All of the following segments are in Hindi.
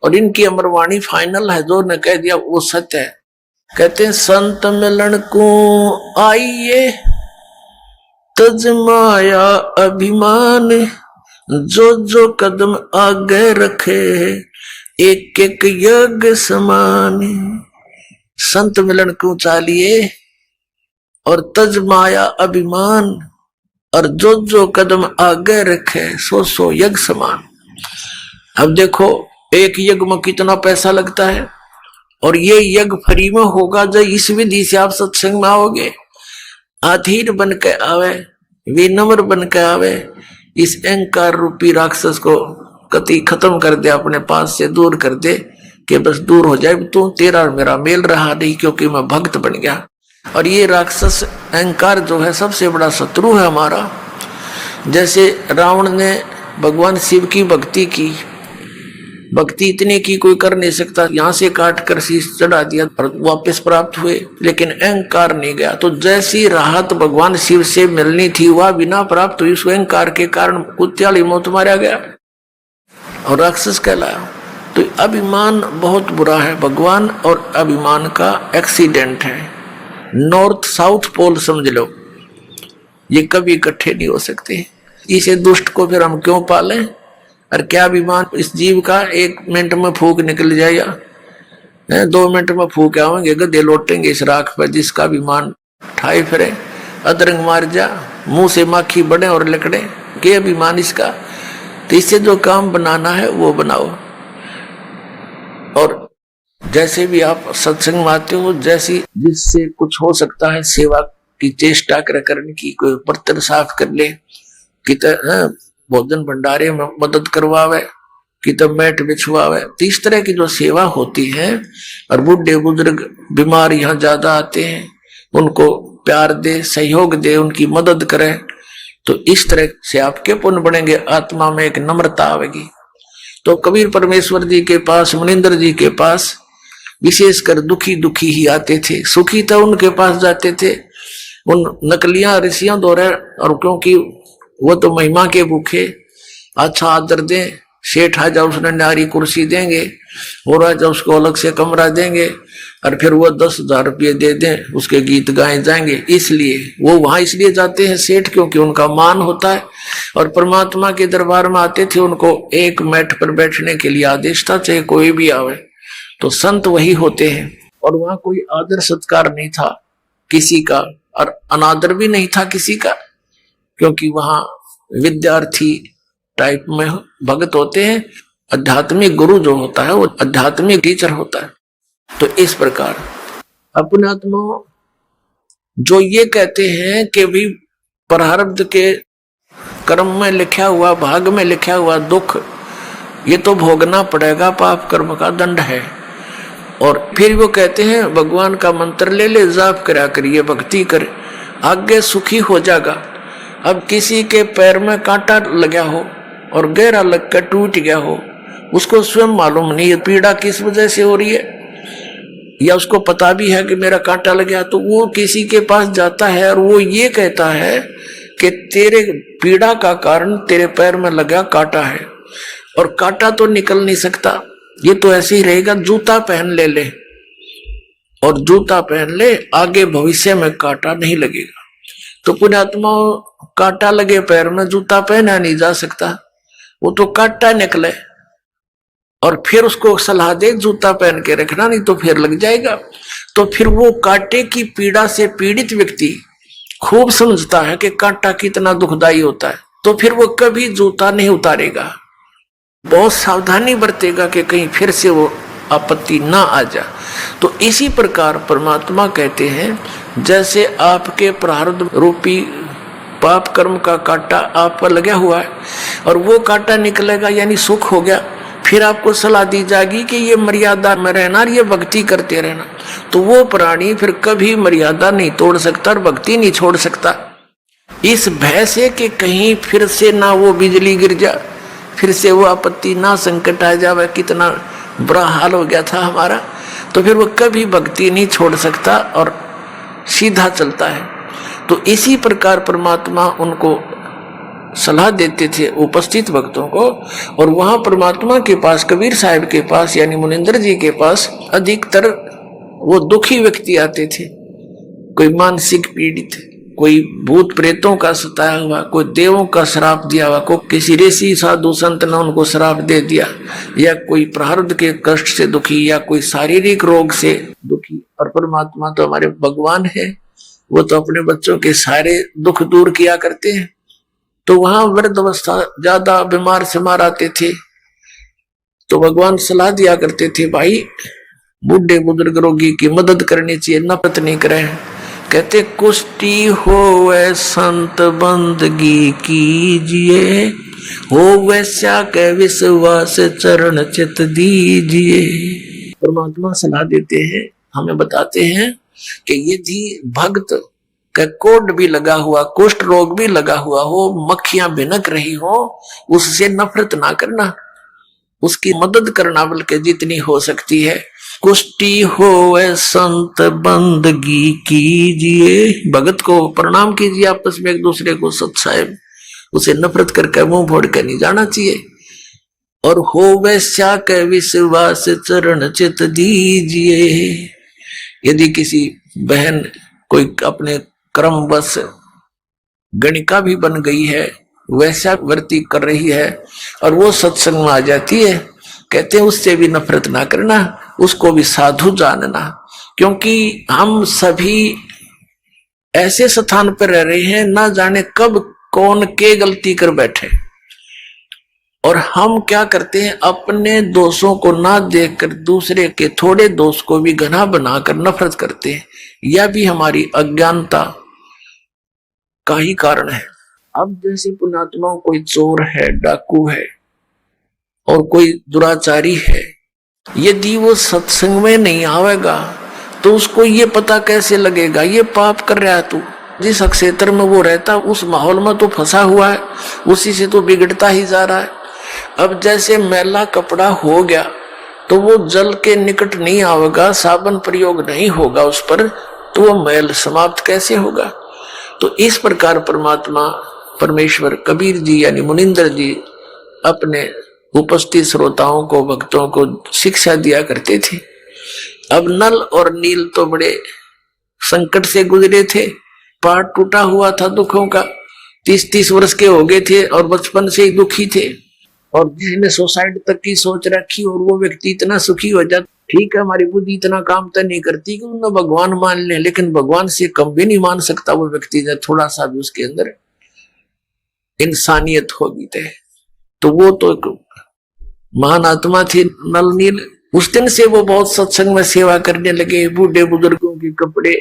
और इनकी अमरवाणी फाइनल है, जो ने कह दिया वो सत्य है। कहते हैं संत मिलन को आइए तज माया अभिमान, जो जो कदम आगे रखे एक एक यज्ञ समान। संत मिलन को चालिए और तज माया अभिमान, और जो जो कदम आगे रखे सो सो यज्ञ समान। अब देखो एक यज्ञ में कितना पैसा लगता है, और ये यज्ञ फ्री में होगा जब इस विधि से आप सत्संग में आओगे। अधीर बन के आवे, विनम्र बन के आवे, इस अहंकार रूपी राक्षस को कति खत्म कर दे, अपने पास से दूर कर दे कि बस दूर हो जाए, तू तेरा और मेरा मेल रहा नहीं क्योंकि मैं भक्त बन गया। और ये राक्षस अहंकार जो है सबसे बड़ा शत्रु है हमारा। जैसे रावण ने भगवान शिव की भक्ति की, भक्ति इतने की कोई कर नहीं सकता, यहाँ से काट कर शीश चढ़ा दिया और वापस प्राप्त हुए, लेकिन अहंकार नहीं गया। तो जैसी राहत भगवान शिव से मिलनी थी वह बिना प्राप्त हुई, उस अहंकार के कारण कुत्याली मौत मारा गया और राक्षस कहलाया। तो अभिमान बहुत बुरा है, भगवान और अभिमान का एक्सीडेंट है। नॉर्थ साउथ पोल समझ लो, ये कभी इकट्ठे नहीं हो सकते। इसे दुष्ट को फिर हम क्यों पालें? और क्या अभिमान इस जीव का, 1 मिनट में फूक निकल जाएगा, 2 मिनट में फूक आवेंगे, गधे लौटेंगे इस राख पर जिसका अभिमान ठाए फिरे। अदरंग मार जा, मुंह से माखी बढ़े और लकड़े, के अभिमान इसका। तो इससे जो काम बनाना है वो बनाओ। और जैसे भी आप सत्संग में आते हो, जैसी जिससे कुछ हो सकता है सेवा की चेष्टा करने की, कोई बर्तन साफ कर ले, भोजन भंडारे में मदद करवावे, किताब मैट बिछवावे। तो इस तरह की जो सेवा होती है, और बूढ़े बुजुर्ग बीमार यहाँ ज्यादा आते हैं, उनको प्यार दे, सहयोग दे, उनकी मदद करे, तो इस तरह से आपके पुण्य बढ़ेंगे, आत्मा में एक नम्रता आवेगी। तो कबीर परमेश्वर जी के पास, मनिंदर जी के पास विशेषकर दुखी दुखी ही आते थे, सुखी तो उनके पास जाते थे, उन नकलियां ऋषियों द्वारा। और क्योंकि वो तो महिमा के भूखे, अच्छा आदर दें, सेठ आ जाओ उसने नारी कुर्सी देंगे, और आ जाओ उसको अलग से कमरा देंगे, और फिर वो 10,000 रुपये दे दें, उसके गीत गाए जाएंगे। इसलिए वो वहां इसलिए जाते हैं सेठ, क्योंकि उनका मान होता है। और परमात्मा के दरबार में आते थे, उनको एक मैट पर बैठने के लिए आदेश था, चाहे कोई भी आवे। तो संत वही होते हैं। और वहां कोई आदर सत्कार नहीं था किसी का, और अनादर भी नहीं था किसी का, क्योंकि वहां विद्यार्थी टाइप में भगत होते हैं। आध्यात्मिक गुरु जो होता है वो आध्यात्मिक टीचर होता है। तो इस प्रकार अपने आत्मा जो ये कहते हैं कि भी प्रारब्ध के कर्म में लिखा हुआ, भाग में लिखा हुआ दुख ये तो भोगना पड़ेगा, पाप कर्म का दंड है। और फिर वो कहते हैं भगवान का मंत्र ले ले, जाप करा करिए, भक्ति कर, आगे सुखी हो जाएगा। अब किसी के पैर में कांटा लगा हो और गहरा लग कर टूट गया हो, उसको स्वयं मालूम नहीं है पीड़ा किस वजह से हो रही है, या उसको पता भी है कि मेरा कांटा लग गया, तो वो किसी के पास जाता है और वो ये कहता है कि तेरे पीड़ा का कारण तेरे पैर में लगा कांटा है, और कांटा तो निकल नहीं सकता, ये तो ऐसे ही रहेगा। जूता पहन ले, और जूता पहन ले, आगे भविष्य में कांटा नहीं लगेगा। तो पुण्यात्मा कांटा लगे पैर में, जूता पहना नहीं जा सकता, वो तो कांटा निकले, और फिर उसको सलाह दे जूता पहन के रखना, नहीं तो फिर लग जाएगा। तो फिर वो कांटे की पीड़ा से पीड़ित व्यक्ति खूब समझता है कि कांटा कितना दुखदाई होता है, तो फिर वो कभी जूता नहीं उतारेगा, बहुत सावधानी बरतेगा कि कहीं फिर से वो आपत्ति ना आ जा। तो इसी प्रकार परमात्मा कहते हैं जैसे आपके प्रारब्ध रूपी पाप कर्म का कांटा आप पर लगा हुआ है, और वो कांटा निकलेगा यानी सुख हो गया, फिर आपको सलाह दी जाएगी कि ये मर्यादा में रहना और ये भक्ति करते रहना। तो वो प्राणी फिर कभी मर्यादा नहीं तोड़ सकता और भक्ति नहीं छोड़ सकता, इस भय से कि कहीं फिर से ना वो बिजली गिर जा, फिर से वो आपत्ति ना संकट आ जाए, कितना बुरा हाल हो गया था हमारा। तो फिर वो कभी भक्ति नहीं छोड़ सकता और सीधा चलता है। तो इसी प्रकार परमात्मा उनको सलाह देते थे उपस्थित भक्तों को। और वहां परमात्मा के पास, कबीर साहब के पास यानी मुनिंदर जी के पास अधिकतर वो दुखी व्यक्ति आते थे। कोई मानसिक पीड़ित, कोई भूत प्रेतों का सताया हुआ, कोई देवों का श्राप दिया हुआ, कोई किसी ऋषि साधु संत ने उनको श्राप दे दिया, या कोई प्रारब्ध के कष्ट से दुखी, या कोई शारीरिक रोग से दुखी। और परमात्मा तो हमारे भगवान है, वो तो अपने बच्चों के सारे दुख दूर किया करते हैं। तो वहां वृद्ध अवस्था ज्यादा बीमार से आते थे, तो भगवान सलाह दिया करते थे, भाई बूढ़े बुजुर्ग रोगी की मदद करनी चाहिए, नफरत नहीं करें। कहते कुष्टि होवे संत बंदगी कीजिए, हो वैसा के विश्वास चरण चित दीजिए। परमात्मा सलाह देते हैं, हमें बताते हैं कि यदि भक्त का कोढ़ भी लगा हुआ, कुष्ठ रोग भी लगा हुआ हो, मक्खियां भिनक रही हो, उससे नफरत ना करना, उसकी मदद करना बल्कि जितनी हो सकती है। कुष्टि होवे संत बंदगी कीजिए, भगत को प्रणाम कीजिए, आपस में एक दूसरे को सत्साहेब, उसे नफरत करके मुंह फोड़ कर नहीं जाना चाहिए। और हो वैसा के विश्वास चरण चित दीजिए। यदि किसी बहन कोई अपने क्रमवश गणिका भी बन गई है, वैसा वर्ती कर रही है, और वो सत्संग में आ जाती है, कहते हैं उससे भी नफरत ना करना, उसको भी साधु जानना। क्योंकि हम सभी ऐसे स्थान पर रह रहे हैं, ना जाने कब कौन के गलती कर बैठे, और हम क्या करते हैं, अपने दोषों को ना देखकर दूसरे के थोड़े दोष को भी घना बनाकर नफरत करते हैं। यह भी हमारी अज्ञानता का ही कारण है। अब जैसे पुण्यात्माओं, कोई चोर है, डाकू है, और कोई दुराचारी है, यदि वो सत्संग में नहीं आवेगा तो उसको ये पता कैसे लगेगा ये पाप कर रहा है तू। जिस क्षेत्र में वो रहता उस माहौल में तो फंसा हुआ है, उसी से तो बिगड़ता ही जा रहा है। अब जैसे मैला कपड़ा हो गया तो वो जल के निकट नहीं आवेगा, साबुन प्रयोग नहीं होगा उस पर, तो वो मैल समाप्त कैसे होगा। तो इस प्रकार परमात्मा परमेश्वर कबीर जी यानी मुनिंदर जी अपने उपस्थित श्रोताओं को, भक्तों को शिक्षा दिया करते थे। अब नल और नील तो बड़े संकट से गुजरे थे, पार टूटा हुआ था दुखों का, 30-30 वर्ष के हो गए थे और बचपन से ही दुखी थे। और जिसने सुसाइड तक की सोच रखी और वो व्यक्ति इतना सुखी हो जाता, ठीक है हमारी बुद्धि इतना काम तो नहीं करती कि उन्हें भगवान मान ले, लेकिन भगवान से कम भी नहीं मान सकता वो व्यक्ति जब थोड़ा सा भी उसके अंदर इंसानियत होगी। तो वो तो एक महान आत्मा थी नल नील। उस दिन से वो बहुत सत्संग में सेवा करने लगे। बूढ़े बुजुर्गों के कपड़े,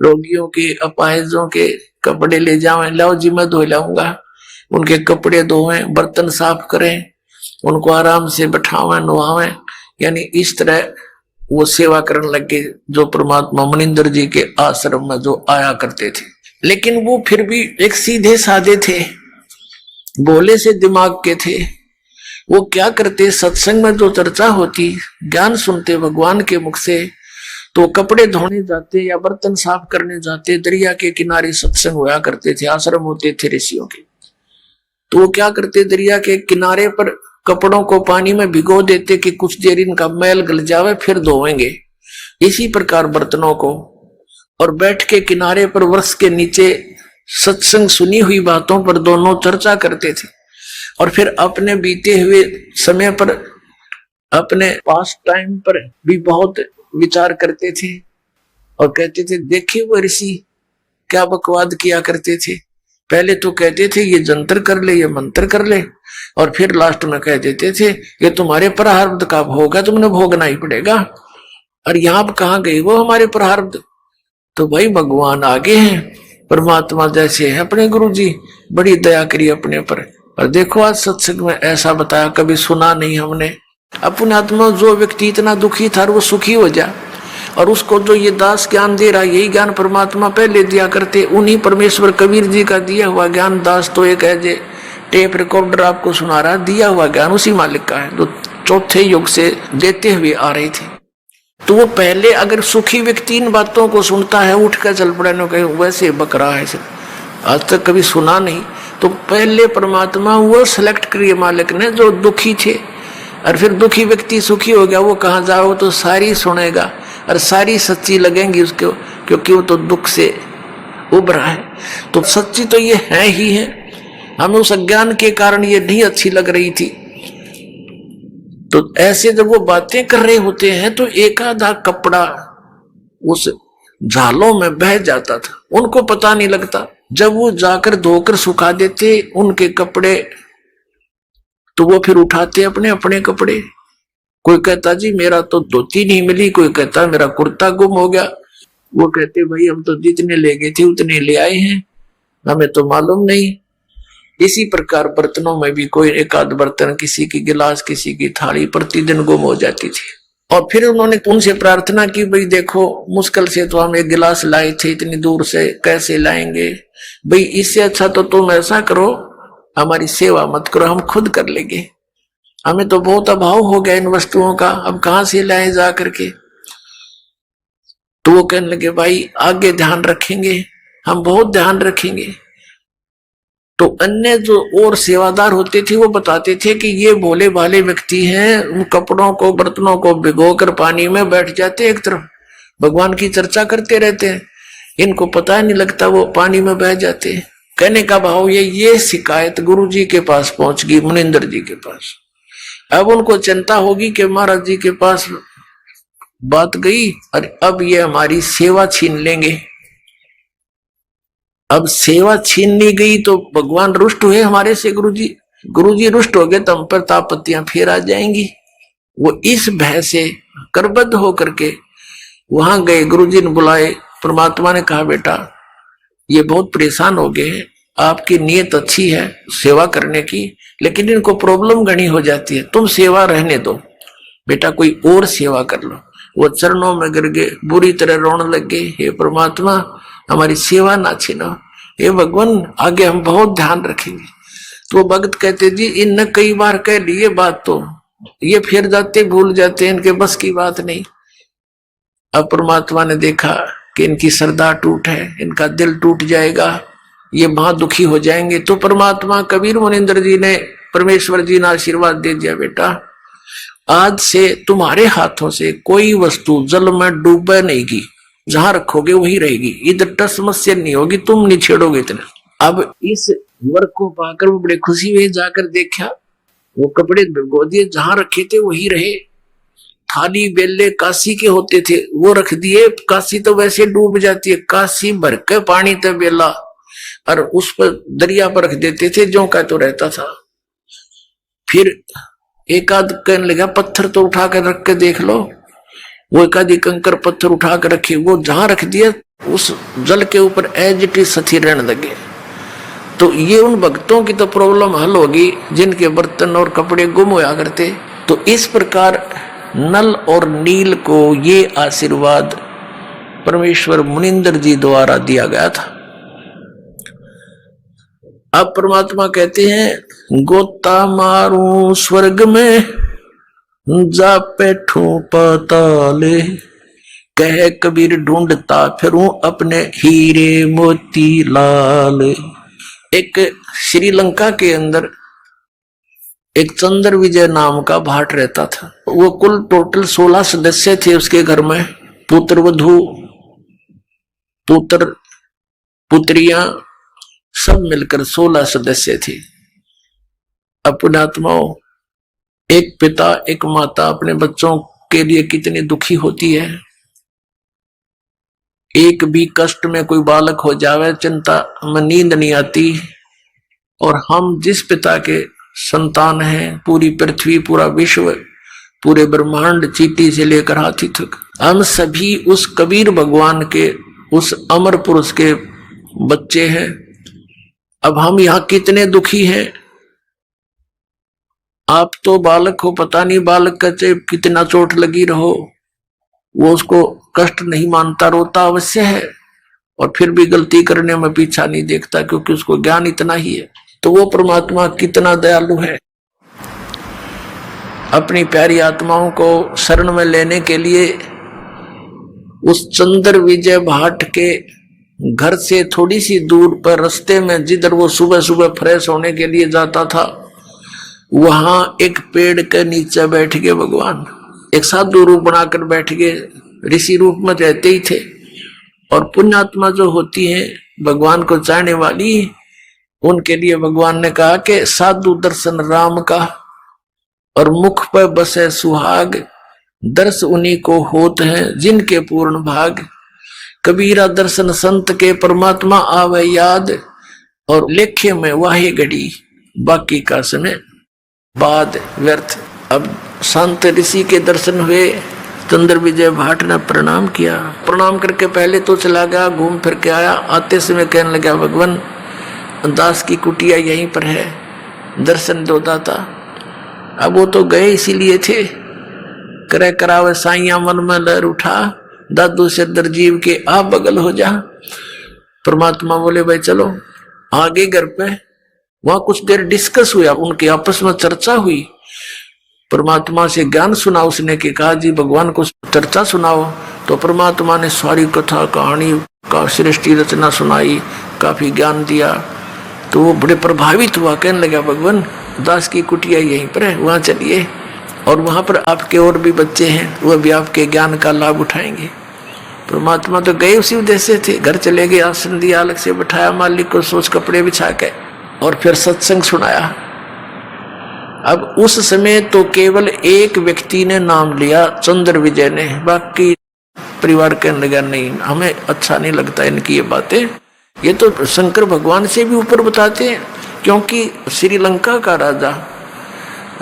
रोगियों के, अपाहिजों के कपड़े ले जाओ, लाओ जी मैं धो लाऊंगा, उनके कपड़े धोएं, बर्तन साफ करें, उनको आराम से बैठावें, नुहावें, यानी इस तरह वो सेवा करने लगे जो परमात्मा मुनिंदर जी के आश्रम में जो आया करते थे। लेकिन वो फिर भी एक सीधे साधे थे, भोले से दिमाग के थे। वो क्या करते, सत्संग में जो चर्चा होती, ज्ञान सुनते भगवान के मुख से, तो कपड़े धोने जाते या बर्तन साफ करने जाते, दरिया के किनारे सत्संग हुआ करते थे, आश्रम होते थे ऋषियों के। तो वो क्या करते, दरिया के किनारे पर कपड़ों को पानी में भिगो देते कि कुछ देर इनका मैल गल जावे, फिर धोएंगे। इसी प्रकार बर्तनों को, और बैठ के किनारे पर वृक्ष के नीचे सत्संग सुनी हुई बातों पर दोनों चर्चा करते थे। और फिर अपने बीते हुए समय पर, अपने पास टाइम पर भी बहुत विचार करते थे और कहते थे देखिए वो ऋषि क्या बकवाद किया करते थे। पहले तो कहते थे ये जंतर कर ले, ये मंत्र कर ले, और फिर लास्ट में कह देते थे ये तुम्हारे प्रारब्ध का भोग है, तुमने भोगना ही पड़ेगा। और यहाँ कहाँ गई वो हमारे प्रारब्ध। तो भाई भगवान आगे हैं, परमात्मा जैसे है अपने गुरु जी, बड़ी दया करी अपने पर। और देखो आज सत्संग में ऐसा बताया, कभी सुना नहीं हमने। अपने आत्मा जो व्यक्ति इतना दुखी था वो सुखी हो जा, और उसको जो ये दास ज्ञान दे रहा, यही ज्ञान परमात्मा पहले दिया करते। उन्हीं परमेश्वर कबीर जी का दिया हुआ ज्ञान, दास तो एक है जे टेप रिकॉर्डर आपको सुना रहा, दिया हुआ ज्ञान उसी मालिक का है जो चौथे युग से देते हुए आ रहे थे। तो वो पहले अगर सुखी व्यक्ति इन बातों को सुनता है, उठ कर चल पड़ा, वैसे बक रहा है, आज तक कभी सुना नहीं, तो पहले परमात्मा वो सिलेक्ट करिए मालिक ने जो दुखी थे, और फिर दुखी व्यक्ति सुखी हो गया, वो कहाँ जाओ तो सारी सुनेगा और सारी सच्ची लगेंगी उसको, क्योंकि वो तो दुख से उभरा है। तो सच्ची तो ये है ही है, हमें उस अज्ञान के कारण ये नहीं अच्छी लग रही थी। तो ऐसे जब वो बातें कर रहे होते हैं तो एक आधा कपड़ा उस झालों में बह जाता था, उनको पता नहीं लगता। जब वो जाकर धोकर सुखा देते उनके कपड़े, तो वो फिर उठाते अपने अपने कपड़े। कोई कहता जी मेरा तो धोती नहीं मिली, कोई कहता मेरा कुर्ता गुम हो गया। वो कहते भाई हम तो जितने ले गए थे उतने ले आए हैं, हमें तो मालूम नहीं। इसी प्रकार बर्तनों में भी कोई एक आध बर्तन, किसी की गिलास, किसी की थाली प्रतिदिन गुम हो जाती थी। और फिर उन्होंने उनसे प्रार्थना की, भाई देखो मुश्किल से तो हम एक गिलास लाए थे, इतनी दूर से कैसे लाएंगे, भाई इससे अच्छा तो तुम ऐसा करो हमारी सेवा मत करो, हम खुद कर लेंगे, हमें तो बहुत अभाव हो गया इन वस्तुओं का, अब कहां से लाए जा करके। तो वो कहने लगे भाई आगे ध्यान रखेंगे, हम बहुत ध्यान रखेंगे। तो अन्य जो और सेवादार होते थे वो बताते थे कि ये भोले भाले व्यक्ति हैं, उन कपड़ों को बर्तनों को भिगोकर पानी में बैठ जाते, एक तरफ भगवान की चर्चा करते रहते हैं, इनको पता नहीं लगता वो पानी में बह जाते हैं। कहने का भाव ये शिकायत गुरु जी के पास पहुंच गई, मुनिंदर जी के पास। अब उनको चिंता होगी कि महाराज जी के पास बात गई और अब ये हमारी सेवा छीन लेंगे। अब सेवा छीन ली गई तो भगवान रुष्ट हुए हमारे से, गुरु जी रुष्ट हो गए तो हम पर तापत्तियां फिर आ जाएंगी। वो इस भय से करबद्ध होकर के वहां गए, गुरु जी ने बुलाए। परमात्मा ने कहा बेटा ये बहुत परेशान हो गए हैं, आपकी नीयत अच्छी है सेवा करने की, लेकिन इनको प्रॉब्लम घनी हो जाती है, तुम सेवा रहने दो बेटा, कोई और सेवा कर लो। वो चरणों में गिर गए, बुरी तरह रोने लग गए, हे परमात्मा हमारी सेवा ना छीनो, हे भगवान आगे हम बहुत ध्यान रखेंगे। तो भक्त कहते जी इनने कई बार कह ली ये बात, तो ये फिर जाते भूल जाते, इनके बस की बात नहीं। अब परमात्मा ने देखा कि इनकी श्रद्धा टूट है, इनका दिल टूट जाएगा, ये महा दुखी हो जाएंगे। तो परमात्मा कबीर मुनिंदर जी ने, परमेश्वर जी ने आशीर्वाद दे दिया, बेटा आज से तुम्हारे हाथों से कोई वस्तु जल में डूबे नहीं की, जहां रखोगे वही रहेगी, इधर टस समस्या नहीं होगी, तुम नहीं छेड़ोगे इतना। अब इस वर्ग को पाकर वो बड़े खुशी हुए, जाकर देखा वो कपड़े भिगो दिए, जहां रखे थे वही रहे। थाली बेले काशी के होते थे वो रख दिए, काशी तो वैसे डूब जाती है, काशी भर के पानी था बेला, और उस पर दरिया पर रख देते थे, जो का तो रहता था। फिर एक आध कहने लगा पत्थर तो उठा कर रख के देख लो, वो एक आधी कंकर पत्थर उठा कर रखे, वो जहां रख दिया उस जल के ऊपर एज इट इज सथी रहने लगे। तो ये उन भक्तों की तो प्रॉब्लम हल होगी जिनके बर्तन और कपड़े गुम होया करते। तो इस प्रकार नल और नील को ये आशीर्वाद परमेश्वर मुनिंदर जी द्वारा दिया गया था। अब परमात्मा कहते हैं गोता मारू स्वर्ग में जा बैठू पाताले, कह कबीर ढूंढता फिरूं अपने हीरे मोती लाल। एक श्रीलंका के अंदर एक चंद्र विजय नाम का भाट रहता था, वो कुल टोटल 16 सदस्य थे उसके घर में, पुत्र वधू पुत्र पुत्रियां सब मिलकर 16 सदस्य थे। अपने आत्माओं, एक पिता एक माता अपने बच्चों के लिए कितनी दुखी होती है। एक भी कष्ट में कोई बालक हो जावे चिंता में नींद नहीं आती। और हम जिस पिता के संतान हैं, पूरी पृथ्वी पूरा विश्व पूरे ब्रह्मांड चींटी से लेकर हाथी तक, हम सभी उस कबीर भगवान के उस अमर पुरुष के बच्चे हैं। अब हम यहाँ कितने दुखी हैं। आप तो बालक हो, पता नहीं बालक का चाहे कितना चोट लगी रहो, वो उसको कष्ट नहीं मानता, रोता अवश्य है, और फिर भी गलती करने में पीछा नहीं देखता, क्योंकि उसको ज्ञान इतना ही है। तो वो परमात्मा कितना दयालु है। अपनी प्यारी आत्माओं को शरण में लेने के लिए उस चंद्र विजय भाट के घर से थोड़ी सी दूर पर रास्ते में जिधर वो सुबह सुबह फ्रेश होने के लिए जाता था, वहां एक पेड़ के नीचे बैठ गए भगवान। एक साधु रूप बनाकर बैठ गए, ऋषि रूप में रहते ही थे। और पुण्यात्मा जो होती है भगवान को चाहने वाली, उनके लिए भगवान ने कहा कि साधु दर्शन राम का और मुख पर बसे सुहाग, दर्श उन्हीं को होत है जिनके पूर्ण भाग। कबीरा दर्शन संत के परमात्मा आवे याद, और लेखे में वाहे घड़ी बाकी का समय बाद व्यर्थ। अब संत ऋषि के दर्शन हुए, चंद्र विजय भाट ने प्रणाम किया। प्रणाम करके पहले तो चला गया, घूम फिर के आया। आते समय कहने लगा भगवान दास की कुटिया यहीं पर है, दर्शन दो दाता। अब वो तो गए इसीलिए थे, करे करावे साइया मन में लहर उठा, दादू से दरजीव के आप बगल हो जा। परमात्मा बोले भाई चलो आगे घर पे। वहां कुछ देर डिस्कस हुआ, उनके आपस में चर्चा हुई। परमात्मा से ज्ञान सुना उसने कि कहा जी भगवान को चर्चा सुनाओ। तो परमात्मा ने सारी कथा कहानी का सृष्टि रचना सुनाई, काफी ज्ञान दिया। तो वो बड़े प्रभावित हुआ, कहने लगा भगवान दास की कुटिया यहीं पर है, वहां चलिए, और वहां पर आपके और भी बच्चे हैं, वह भी आपके ज्ञान का लाभ उठाएंगे। परमात्मा तो गए उसी उद्देश्य से, घर चले गए, आसन दिया, अलग से बैठाया मालिक को, सोच कपड़े बिछा के, और फिर सत्संग सुनाया। अब उस समय तो केवल एक व्यक्ति ने नाम लिया, चंद्र विजय ने। बाकी परिवार कहने लगा नहीं, हमें अच्छा नहीं लगता इनकी ये बातें, ये तो शंकर भगवान से भी ऊपर बताते हैं। क्योंकि श्रीलंका का राजा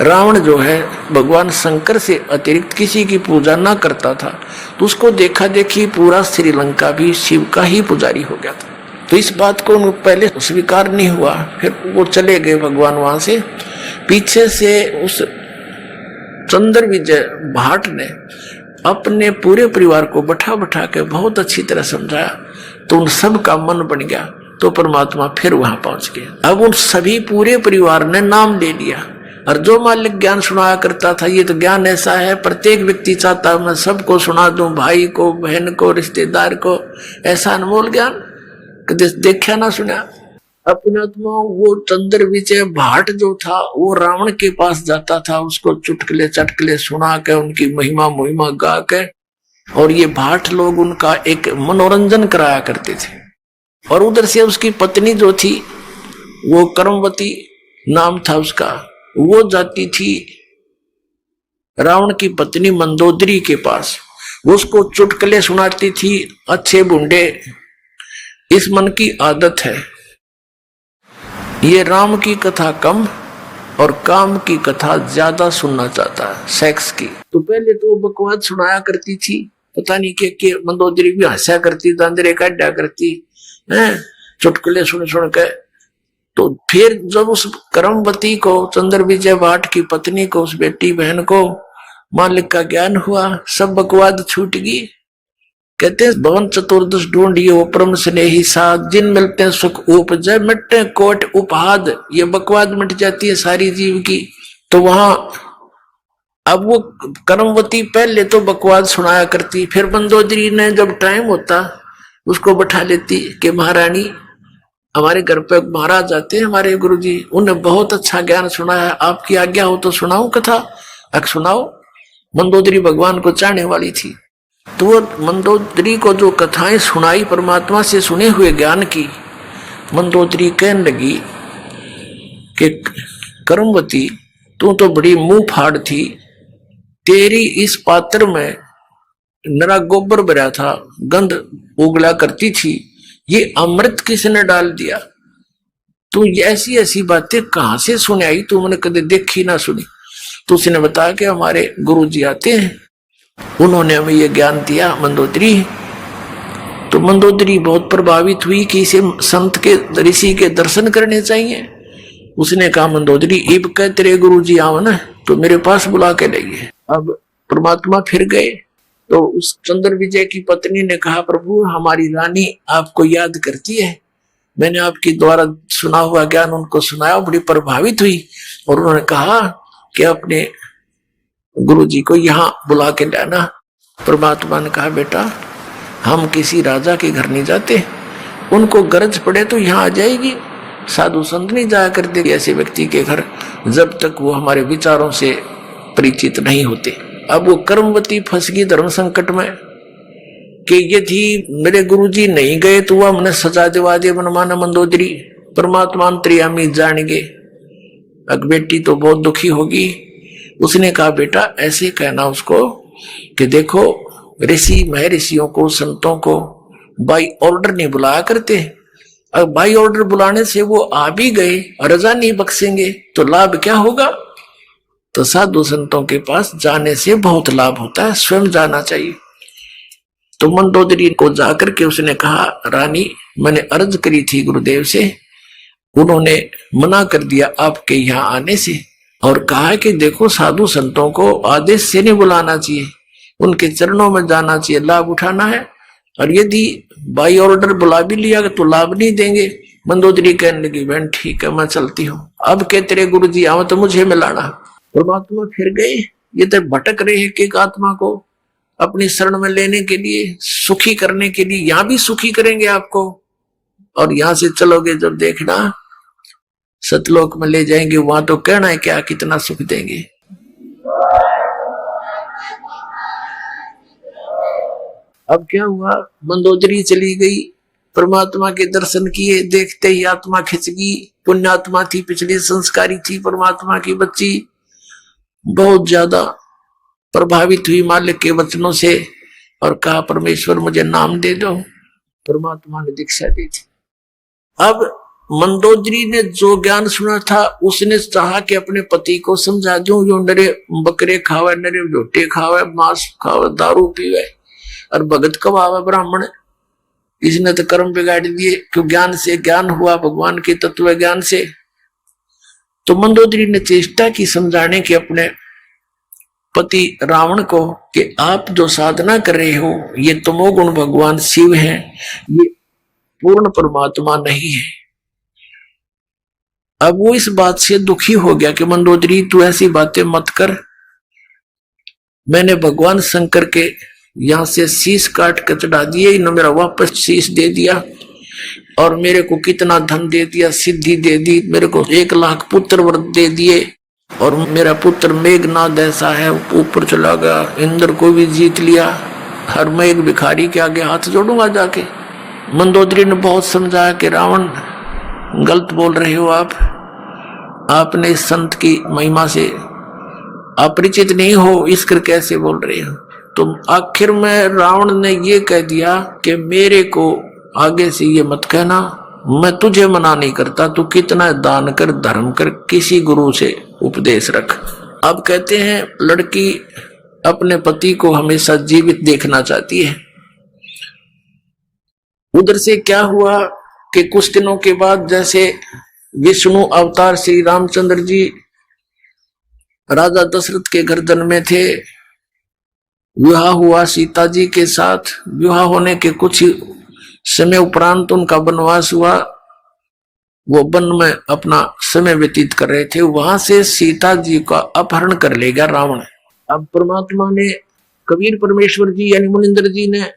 रावण जो है भगवान शंकर से अतिरिक्त किसी की पूजा ना करता था, तो उसको देखा देखी पूरा श्रीलंका भी शिव का ही पुजारी हो गया था। तो इस बात को पहले स्वीकार नहीं हुआ, फिर वो चले गए भगवान वहां से। पीछे से उस चंद्र विजय भाट ने अपने पूरे परिवार को बैठा बैठा के बहुत अच्छी तरह समझाया, तो उन सब का मन बन गया। तो परमात्मा फिर वहां पहुंच गए। अब उन सभी पूरे परिवार ने नाम ले लिया, और जो मालिक ज्ञान सुनाया करता था, ये तो ज्ञान ऐसा है प्रत्येक व्यक्ति चाहता मैं सबको सुना दूं, भाई को, बहन को, रिश्तेदार को, ऐसा अनमोल ज्ञान कभी देखा ना सुना। अपनात्मा वो चंद्र विजय भाट जो था वो रावण के पास जाता था, उसको चुटकले चटकले सुना के, उनकी महिमा मुहिमा गा के, और ये भाट लोग उनका एक मनोरंजन कराया करते थे। और उधर से उसकी पत्नी जो थी वो कर्मवती नाम था उसका, वो जाती थी रावण की पत्नी मंदोदरी के पास, वो उसको चुटकले सुनाती थी अच्छे बुंडे। इस मन की आदत है, ये राम की कथा कम और काम की कथा ज्यादा सुनना चाहता है, सेक्स की। तो पहले तो बकवास सुनाया करती थी, पता नहीं के मंदोदरी भी हंसा करती, दांदरे काटा करती है चुटकुले सुन सुन के। तो फिर जब उस कर्मवती को, चंद्र विजय भाट की पत्नी को, उस बेटी बहन को मालिक का ज्ञान हुआ, सब बकवाद छूट गई। कहते हैं भवन चतुर्दश ढूंढियो परम स्नेही साध, जिन मिलते हैं सुख उपजय मिटते कोट उपहाद। ये बकवाद मिट जाती है सारी जीव की। तो वहां अब वो कर्मवती पहले तो बकवाद सुनाया करती, फिर मंदोदरी ने जब टाइम होता उसको बैठा लेती कि महारानी हमारे घर पे महाराज आते हैं हमारे गुरुजी, उन्हें बहुत अच्छा ज्ञान सुनाया, आपकी आज्ञा हो तो सुनाऊं कथा। अब सुनाओ। मंदोदरी भगवान को चाहने वाली थी, तो वो मंदोदरी को जो कथाएं सुनाई परमात्मा से सुने हुए ज्ञान की, मंदोदरी कहने लगी कि कर्मवती तू तो बड़ी मुंह फाड़ थी, तेरी इस पात्र में नरा गोबर भरा था, गंध उगला करती थी, ये अमृत किसने डाल दिया? तू ऐसी ऐसी बातें कहां से सुने आई, तू मैंने कभी देखी ना सुनी। तो उसने बताया कि हमारे गुरुजी आते हैं, उन्होंने हमें ये ज्ञान दिया मंदोदरी। तो मंदोदरी बहुत प्रभावित हुई कि इसे संत के, ऋषि के दर्शन करने चाहिए। उसने कहा मंदोदरी इब कह तेरे गुरुजी आओ ना, तो मेरे पास बुला के लाइए। अब परमात्मा फिर गए, तो उस चंद्र विजय की पत्नी ने कहा प्रभु हमारी रानी आपको याद करती है, मैंने आपके द्वारा सुना हुआ ज्ञान उनको सुनाया, बड़ी प्रभावित हुई। और उन्होंने कहा कि अपने गुरुजी को यहाँ बुला के लाना। परमात्मा ने कहा बेटा हम किसी राजा के घर नहीं जाते, उनको गरज पड़े तो यहाँ आ जाएगी। साधु संत नहीं जाया करते ऐसे व्यक्ति के घर जब तक वो हमारे विचारों से परिचित नहीं होते। अब वो कर्मवती फंस गई धर्म संकट में कि यदि मेरे गुरुजी नहीं गए तो वह हमने सजा दिवा दे मनमाना मंदोदरी, परमात्मा अंतर्यामी जानेंगे। अब बेटी तो बहुत दुखी होगी। उसने कहा बेटा ऐसे कहना उसको कि देखो ऋषि महर्षियों को संतों को बाई ऑर्डर नहीं बुलाया करते। अब बाई ऑर्डर बुलाने से वो आ भी गए और रजा नहीं बख्शेंगे तो लाभ क्या होगा। तो साधु संतों के पास जाने से बहुत लाभ होता है, स्वयं जाना चाहिए। तो मंदोदरी को जाकर के उसने कहा रानी मैंने अर्ज करी थी गुरुदेव से, उन्होंने मना कर दिया आपके यहाँ आने से और कहा कि देखो साधु संतों को आदेश से नहीं बुलाना चाहिए, उनके चरणों में जाना चाहिए, लाभ उठाना है। और यदि बाई ऑर्डर बुला भी लिया तो लाभ नहीं देंगे। मंदोदरी कहने लगी बहन ठीक है मैं चलती हूँ, अब के तेरे गुरु जी आओ तो मुझे मिलाना। परमात्मा फिर गए, ये तो भटक रहे हैं एक आत्मा को अपनी शरण में लेने के लिए, सुखी करने के लिए। यहां भी सुखी करेंगे आपको और यहां से चलोगे जब देखना सतलोक में ले जाएंगे, वहां तो कहना है क्या कितना सुख देंगे। अब क्या हुआ, मंदोदरी चली गई, परमात्मा के दर्शन किए, देखते ही आत्मा खिंच गई। पुण्यात्मा थी, पिछली संस्कारी थी, परमात्मा की बच्ची, बहुत ज्यादा प्रभावित हुई मालिक के वचनों से और कहा परमेश्वर मुझे नाम दे दो। परमात्मा ने दीक्षा दी थी। अब मंदोदरी ने जो ज्ञान सुना था उसने चाहा कि अपने पति को समझा दूं, जो नरे बकरे खावे, नरे झोटे खावे, मांस खावे, दारू पीवे और भगत कवावे ब्राह्मण, इसने तो कर्म बिगाड़ दिए। क्यों ज्ञान से ज्ञान हुआ, भगवान के तत्व ज्ञान से। तो मंदोदरी ने चेष्टा की समझाने की अपने पति रावण को कि आप जो साधना कर रहे हो ये तमोगुण भगवान शिव हैं, ये पूर्ण परमात्मा नहीं है। अब वो इस बात से दुखी हो गया कि मंदोदरी तू ऐसी बातें मत कर, मैंने भगवान शंकर के यहां से शीश काट कर चढ़ा दिए, इन्होंने मेरा वापस शीश दे दिया और मेरे को कितना धन दे दिया, सिद्धि दे दी, मेरे को 1 लाख पुत्र व्रत दे दिए और मेरा पुत्र मेघनाद ऐसा है ऊपर चला गया, इंद्र को भी जीत लिया, हर मैं एक भिखारी के आगे हाथ जोड़ूंगा जाके। मंदोदरी ने बहुत समझाया कि रावण गलत बोल रहे हो आपने इस संत की महिमा से अपरिचित नहीं हो, इस कर कैसे बोल रहे हो। तो आखिर में रावण ने ये कह दिया कि मेरे को आगे से ये मत कहना, मैं तुझे मना नहीं करता, तू कितना दान कर, धर्म कर, किसी गुरु से उपदेश रख। अब कहते हैं लड़की अपने पति को हमेशा जीवित देखना चाहती है। उधर से क्या हुआ कि कुछ दिनों के बाद जैसे विष्णु अवतार श्री रामचंद्र जी राजा दशरथ के घर जन्मे थे, विवाह हुआ सीता जी के साथ। विवाह होने के कुछ समय उपरांत उनका वनवास हुआ, वो वन में अपना समय व्यतीत कर रहे थे, वहां से सीता जी का अपहरण कर ले गया रावण। अब परमात्मा ने, कबीर परमेश्वर जी यानी मुनिंद्र जी ने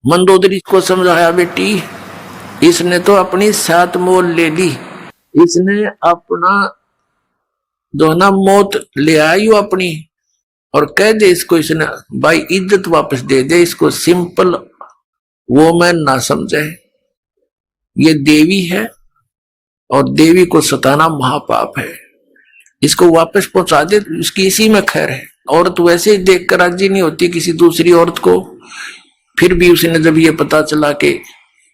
मंदोदरी को समझाया बेटी इसने तो अपनी सात मोल ले ली, इसने अपना जो ना मौत ले आई अपनी, और कह दे इसको इसने भाई इज्जत वापस दे दे इसको, सिंपल वो मैं ना समझे, ये देवी है और देवी को सताना महापाप है, इसको वापस पहुंचा दे, इसकी इसी में खैर है। औरत वैसे ही देख कर राजी नहीं होती किसी दूसरी औरत को। फिर भी उसने जब ये पता चला कि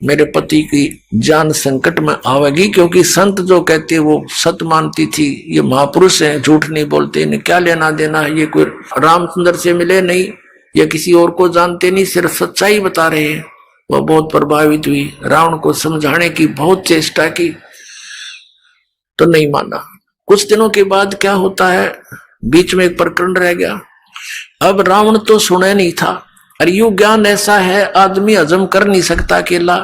मेरे पति की जान संकट में आवेगी, क्योंकि संत जो कहते वो सत मानती थी, ये महापुरुष हैं, झूठ नहीं बोलते, इन्हें क्या लेना देना है, ये कोई रामचंद्र से मिले नहीं या किसी और को जानते नहीं, सिर्फ सच्चाई बता रहे हैं। वह बहुत प्रभावित हुई, रावण को समझाने की बहुत चेष्टा की तो नहीं माना। कुछ दिनों के बाद क्या होता है, बीच में एक प्रकरण रह गया। अब रावण तो सुने नहीं था, और यू ज्ञान ऐसा है आदमी हजम कर नहीं सकता अकेला।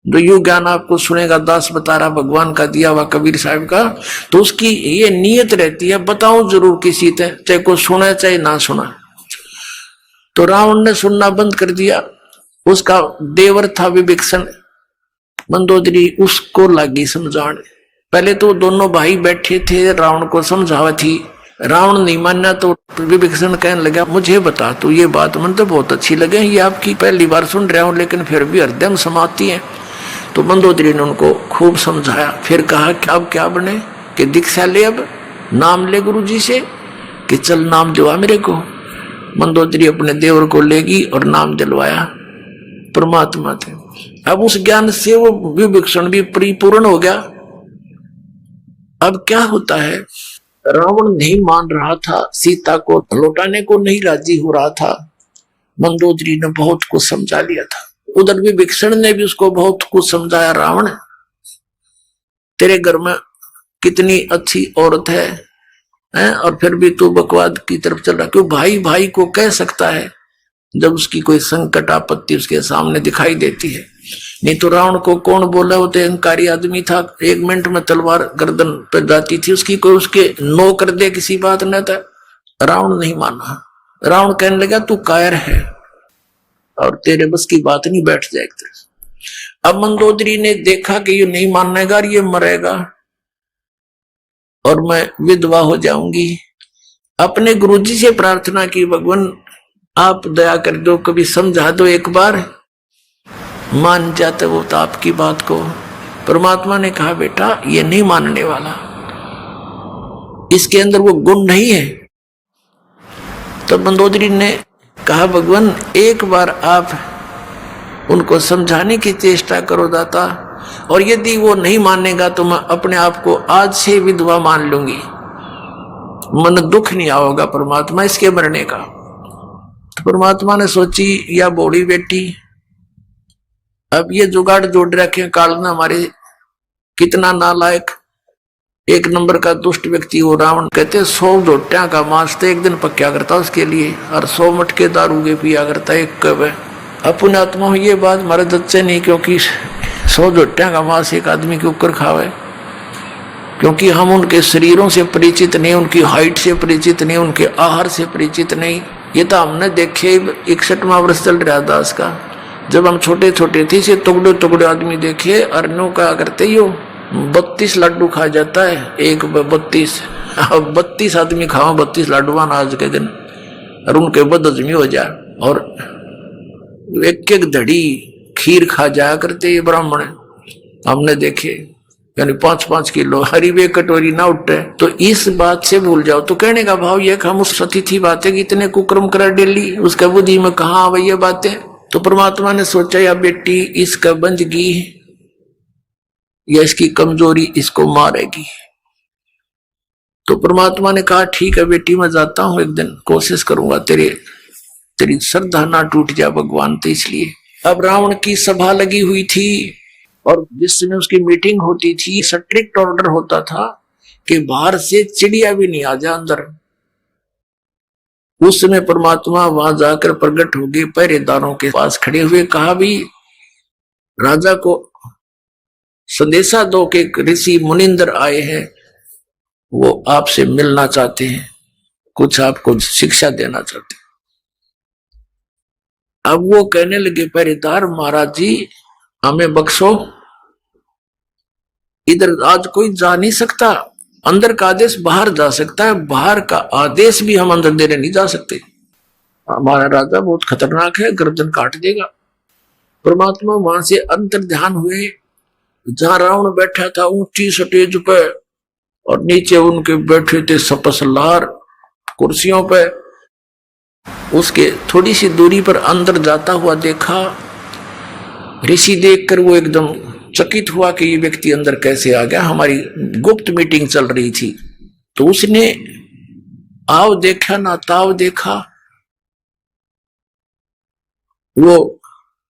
जो यू ज्ञान आपको सुनेगा, दास बता रहा भगवान का दिया हुआ कबीर साहब का, तो उसकी ये नीयत रहती है बताऊं जरूर किसी से, चाहे को सुना चाहे ना सुना। तो रावण ने सुनना बंद कर दिया, उसका देवर था विभीषण। मंदोदरी उसको लगी समझाने। पहले तो दोनों भाई बैठे थे, रावण को समझावा थी, रावण नहीं माना तो विभीषण कहने लगा मुझे बता तू ये बात, मन तो बहुत अच्छी लगे, ये आपकी पहली बार सुन रहा हूं लेकिन फिर भी हृदय में समाती है। तो मंदोदरी ने उनको खूब समझाया। फिर कहा कि अब क्या बने कि दीक्षा ले, अब नाम ले गुरु जी से कि चल नाम दिलवा मेरे को। मंदोदरी अपने देवर को लेगी और नाम दिलवाया परमात्मा थे। अब उस ज्ञान से वो विभीषण भी परिपूर्ण हो गया। अब क्या होता है, रावण नहीं मान रहा था, सीता को लौटाने को नहीं राजी हो रहा था। मंदोदरी ने बहुत कुछ समझा लिया था। उधर विभीषण ने भी उसको बहुत कुछ समझाया, रावण तेरे घर में कितनी अच्छी औरत है और फिर भी तू बकवाद की तरफ चल रहा। क्यों भाई भाई को कह सकता है जब उसकी कोई संकट आपत्ति उसके सामने दिखाई देती है। नहीं तो रावण को कौन बोला, वो तो अहंकारी आदमी था, 1 मिनट में तलवार गर्दन पर जाती थी उसकी, कोई उसके नो कर दे किसी बात न था। रावण नहीं माना। रावण कहने लगा तू कायर है और तेरे बस की बात नहीं बैठ जाए एक तरह से। अब मंदोदरी ने देखा कि ये नहीं मानेगा, ये मरेगा और मैं विधवा हो जाऊंगी। अपने गुरुजी से प्रार्थना की, भगवान आप दया कर दो, कभी समझा दो, एक बार मान जाते वो तो आपकी बात को। परमात्मा ने कहा बेटा ये नहीं मानने वाला, इसके अंदर वो गुण नहीं है। तो मंदोदरी ने कहा भगवान एक बार आप उनको समझाने की चेष्टा करो दाता, और यदि वो नहीं मानेगा तो मैं अपने आप को आज से विधवा मान लूंगी, मन दुख नहीं आओगा परमात्मा इसके मरने का। तो परमात्मा ने सोची या बूढ़ी बेटी अब ये जुगाड़ जोड़ रखे कालना हमारे, कितना नालायक 1 नंबर का दुष्ट व्यक्ति वो रावण। कहते 100 झोटियां का मांस तो एक दिन पक्या करता उसके लिए, और 100 मटके दारू के पिया करता एक कब। अपने आत्मा में ये बात हमारे दच्चे नहीं, क्योंकि 100 झोटियां का मांस एक आदमी के ऊपर खावे, क्योंकि हम उनके शरीरों से परिचित नहीं, उनकी हाइट से परिचित नहीं, उनके आहार से परिचित नहीं। ये तो हमने देखे 61वां वर्ष चल रहा दास का, जब हम छोटे छोटे थे से टुकड़े टुकड़े आदमी देखे, अरनों का करते ही 32 लड्डू खा जाता है, एक 32 आदमी खाओ 32 लड्डुआन आज के दिन, और उनके बदहजमी हो जाए, और एक एक धड़ी खीर खा जाया करते ये ब्राह्मण हमने देखे, यानी 5-5 किलो हरी वे कटोरी ना उठे। तो इस बात से भूल जाओ। तो कहने का भाव ये हम उस सती बातें इतने कुकर्म करा डेली, उसका बुद्धि में कहाँ आ ये बातें। तो परमात्मा ने सोचा या बेटी इसका बंदगी या इसकी कमजोरी इसको मारेगी। तो परमात्मा ने कहा ठीक है बेटी मैं जाता हूं, एक दिन कोशिश करूंगा तेरी श्रद्धा ना टूट जाए भगवान। तो इसलिए अब रावण की सभा लगी हुई थी और जिस समय उसकी मीटिंग होती थी स्ट्रिक्ट ऑर्डर होता था कि बाहर से चिड़िया भी नहीं आ जाए अंदर। उस समय परमात्मा वहां जाकर प्रकट हो गए, पहरेदारों के पास खड़े हुए, कहा भी राजा को संदेशा दो कि ऋषि मुनिंदर आए हैं, वो आपसे मिलना चाहते हैं, कुछ आपको शिक्षा देना चाहते हैं। अब वो कहने लगे पहरेदार महाराज जी हमें बख्शो, इधर आज कोई जा नहीं सकता, अंदर का आदेश बाहर जा सकता है, बाहर का आदेश भी हम अंदर देने नहीं जा सकते, हमारा राजा बहुत खतरनाक है, गर्दन काट देगा। परमात्मा वहां से अंतर ध्यान हुए, जहां रावण बैठा था ऊंची स्टेज पे और नीचे उनके बैठे थे सपसलार कुर्सियों पे, उसके थोड़ी सी दूरी पर अंदर जाता हुआ देखा। ऋषि देखकर वो एकदम चकित हुआ कि ये व्यक्ति अंदर कैसे आ गया, हमारी गुप्त मीटिंग चल रही थी। तो उसने आव देखा ना ताव देखा, वो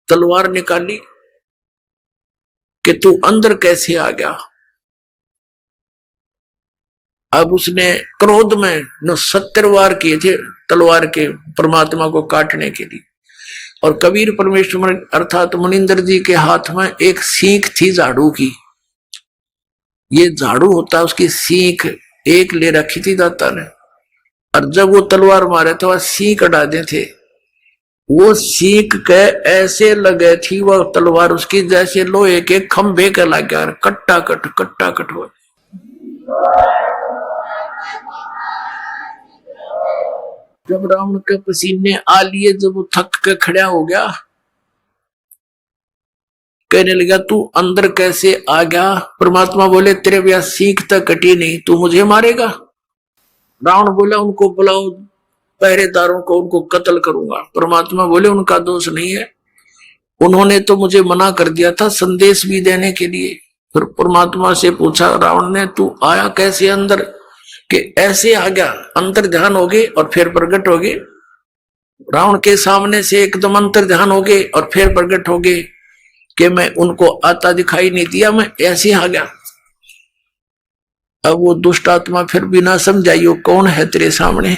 तलवार निकाली कि तू अंदर कैसे आ गया। अब उसने क्रोध में 70 वार किए थे तलवार के परमात्मा को काटने के लिए, और कबीर परमेश्वर अर्थात मुनिंदर जी के हाथ में एक सीख थी झाड़ू की। ये झाड़ू होता है, उसकी सीख एक ले रखी थी दाता ने, और जब वो तलवार मारे तो वह सीख अड़ा दे थे। वो सीख के ऐसे लगे थी वो तलवार उसकी, जैसे लोहे के खंभे के लगा, कट्टा कट हो। जब रावण के पसीने आ लिए, जब वो थक के खड़ा हो गया, कहने लगा तू अंदर कैसे आ गया? परमात्मा बोले तेरे ब्याह सीख तक कटी नहीं, तू मुझे मारेगा? रावण बोला उनको बुलाओ पहरेदारों को, उनको कत्ल करूंगा। परमात्मा बोले उनका दोष नहीं है, उन्होंने तो मुझे मना कर दिया था संदेश भी देने के लिए। फिर परमात्मा से पूछा रावण ने, तू आया कैसे अंदर? कि ऐसे आ गया, अंतर ध्यान हो गए और फिर प्रकट हो गए। रावण के सामने से एकदम अंतर ध्यान हो गए और फिर प्रकट हो गए कि मैं उनको आता दिखाई नहीं दिया, मैं ऐसे आ गया। अब वो दुष्ट आत्मा फिर भी ना समझाई वो कौन है तेरे सामने।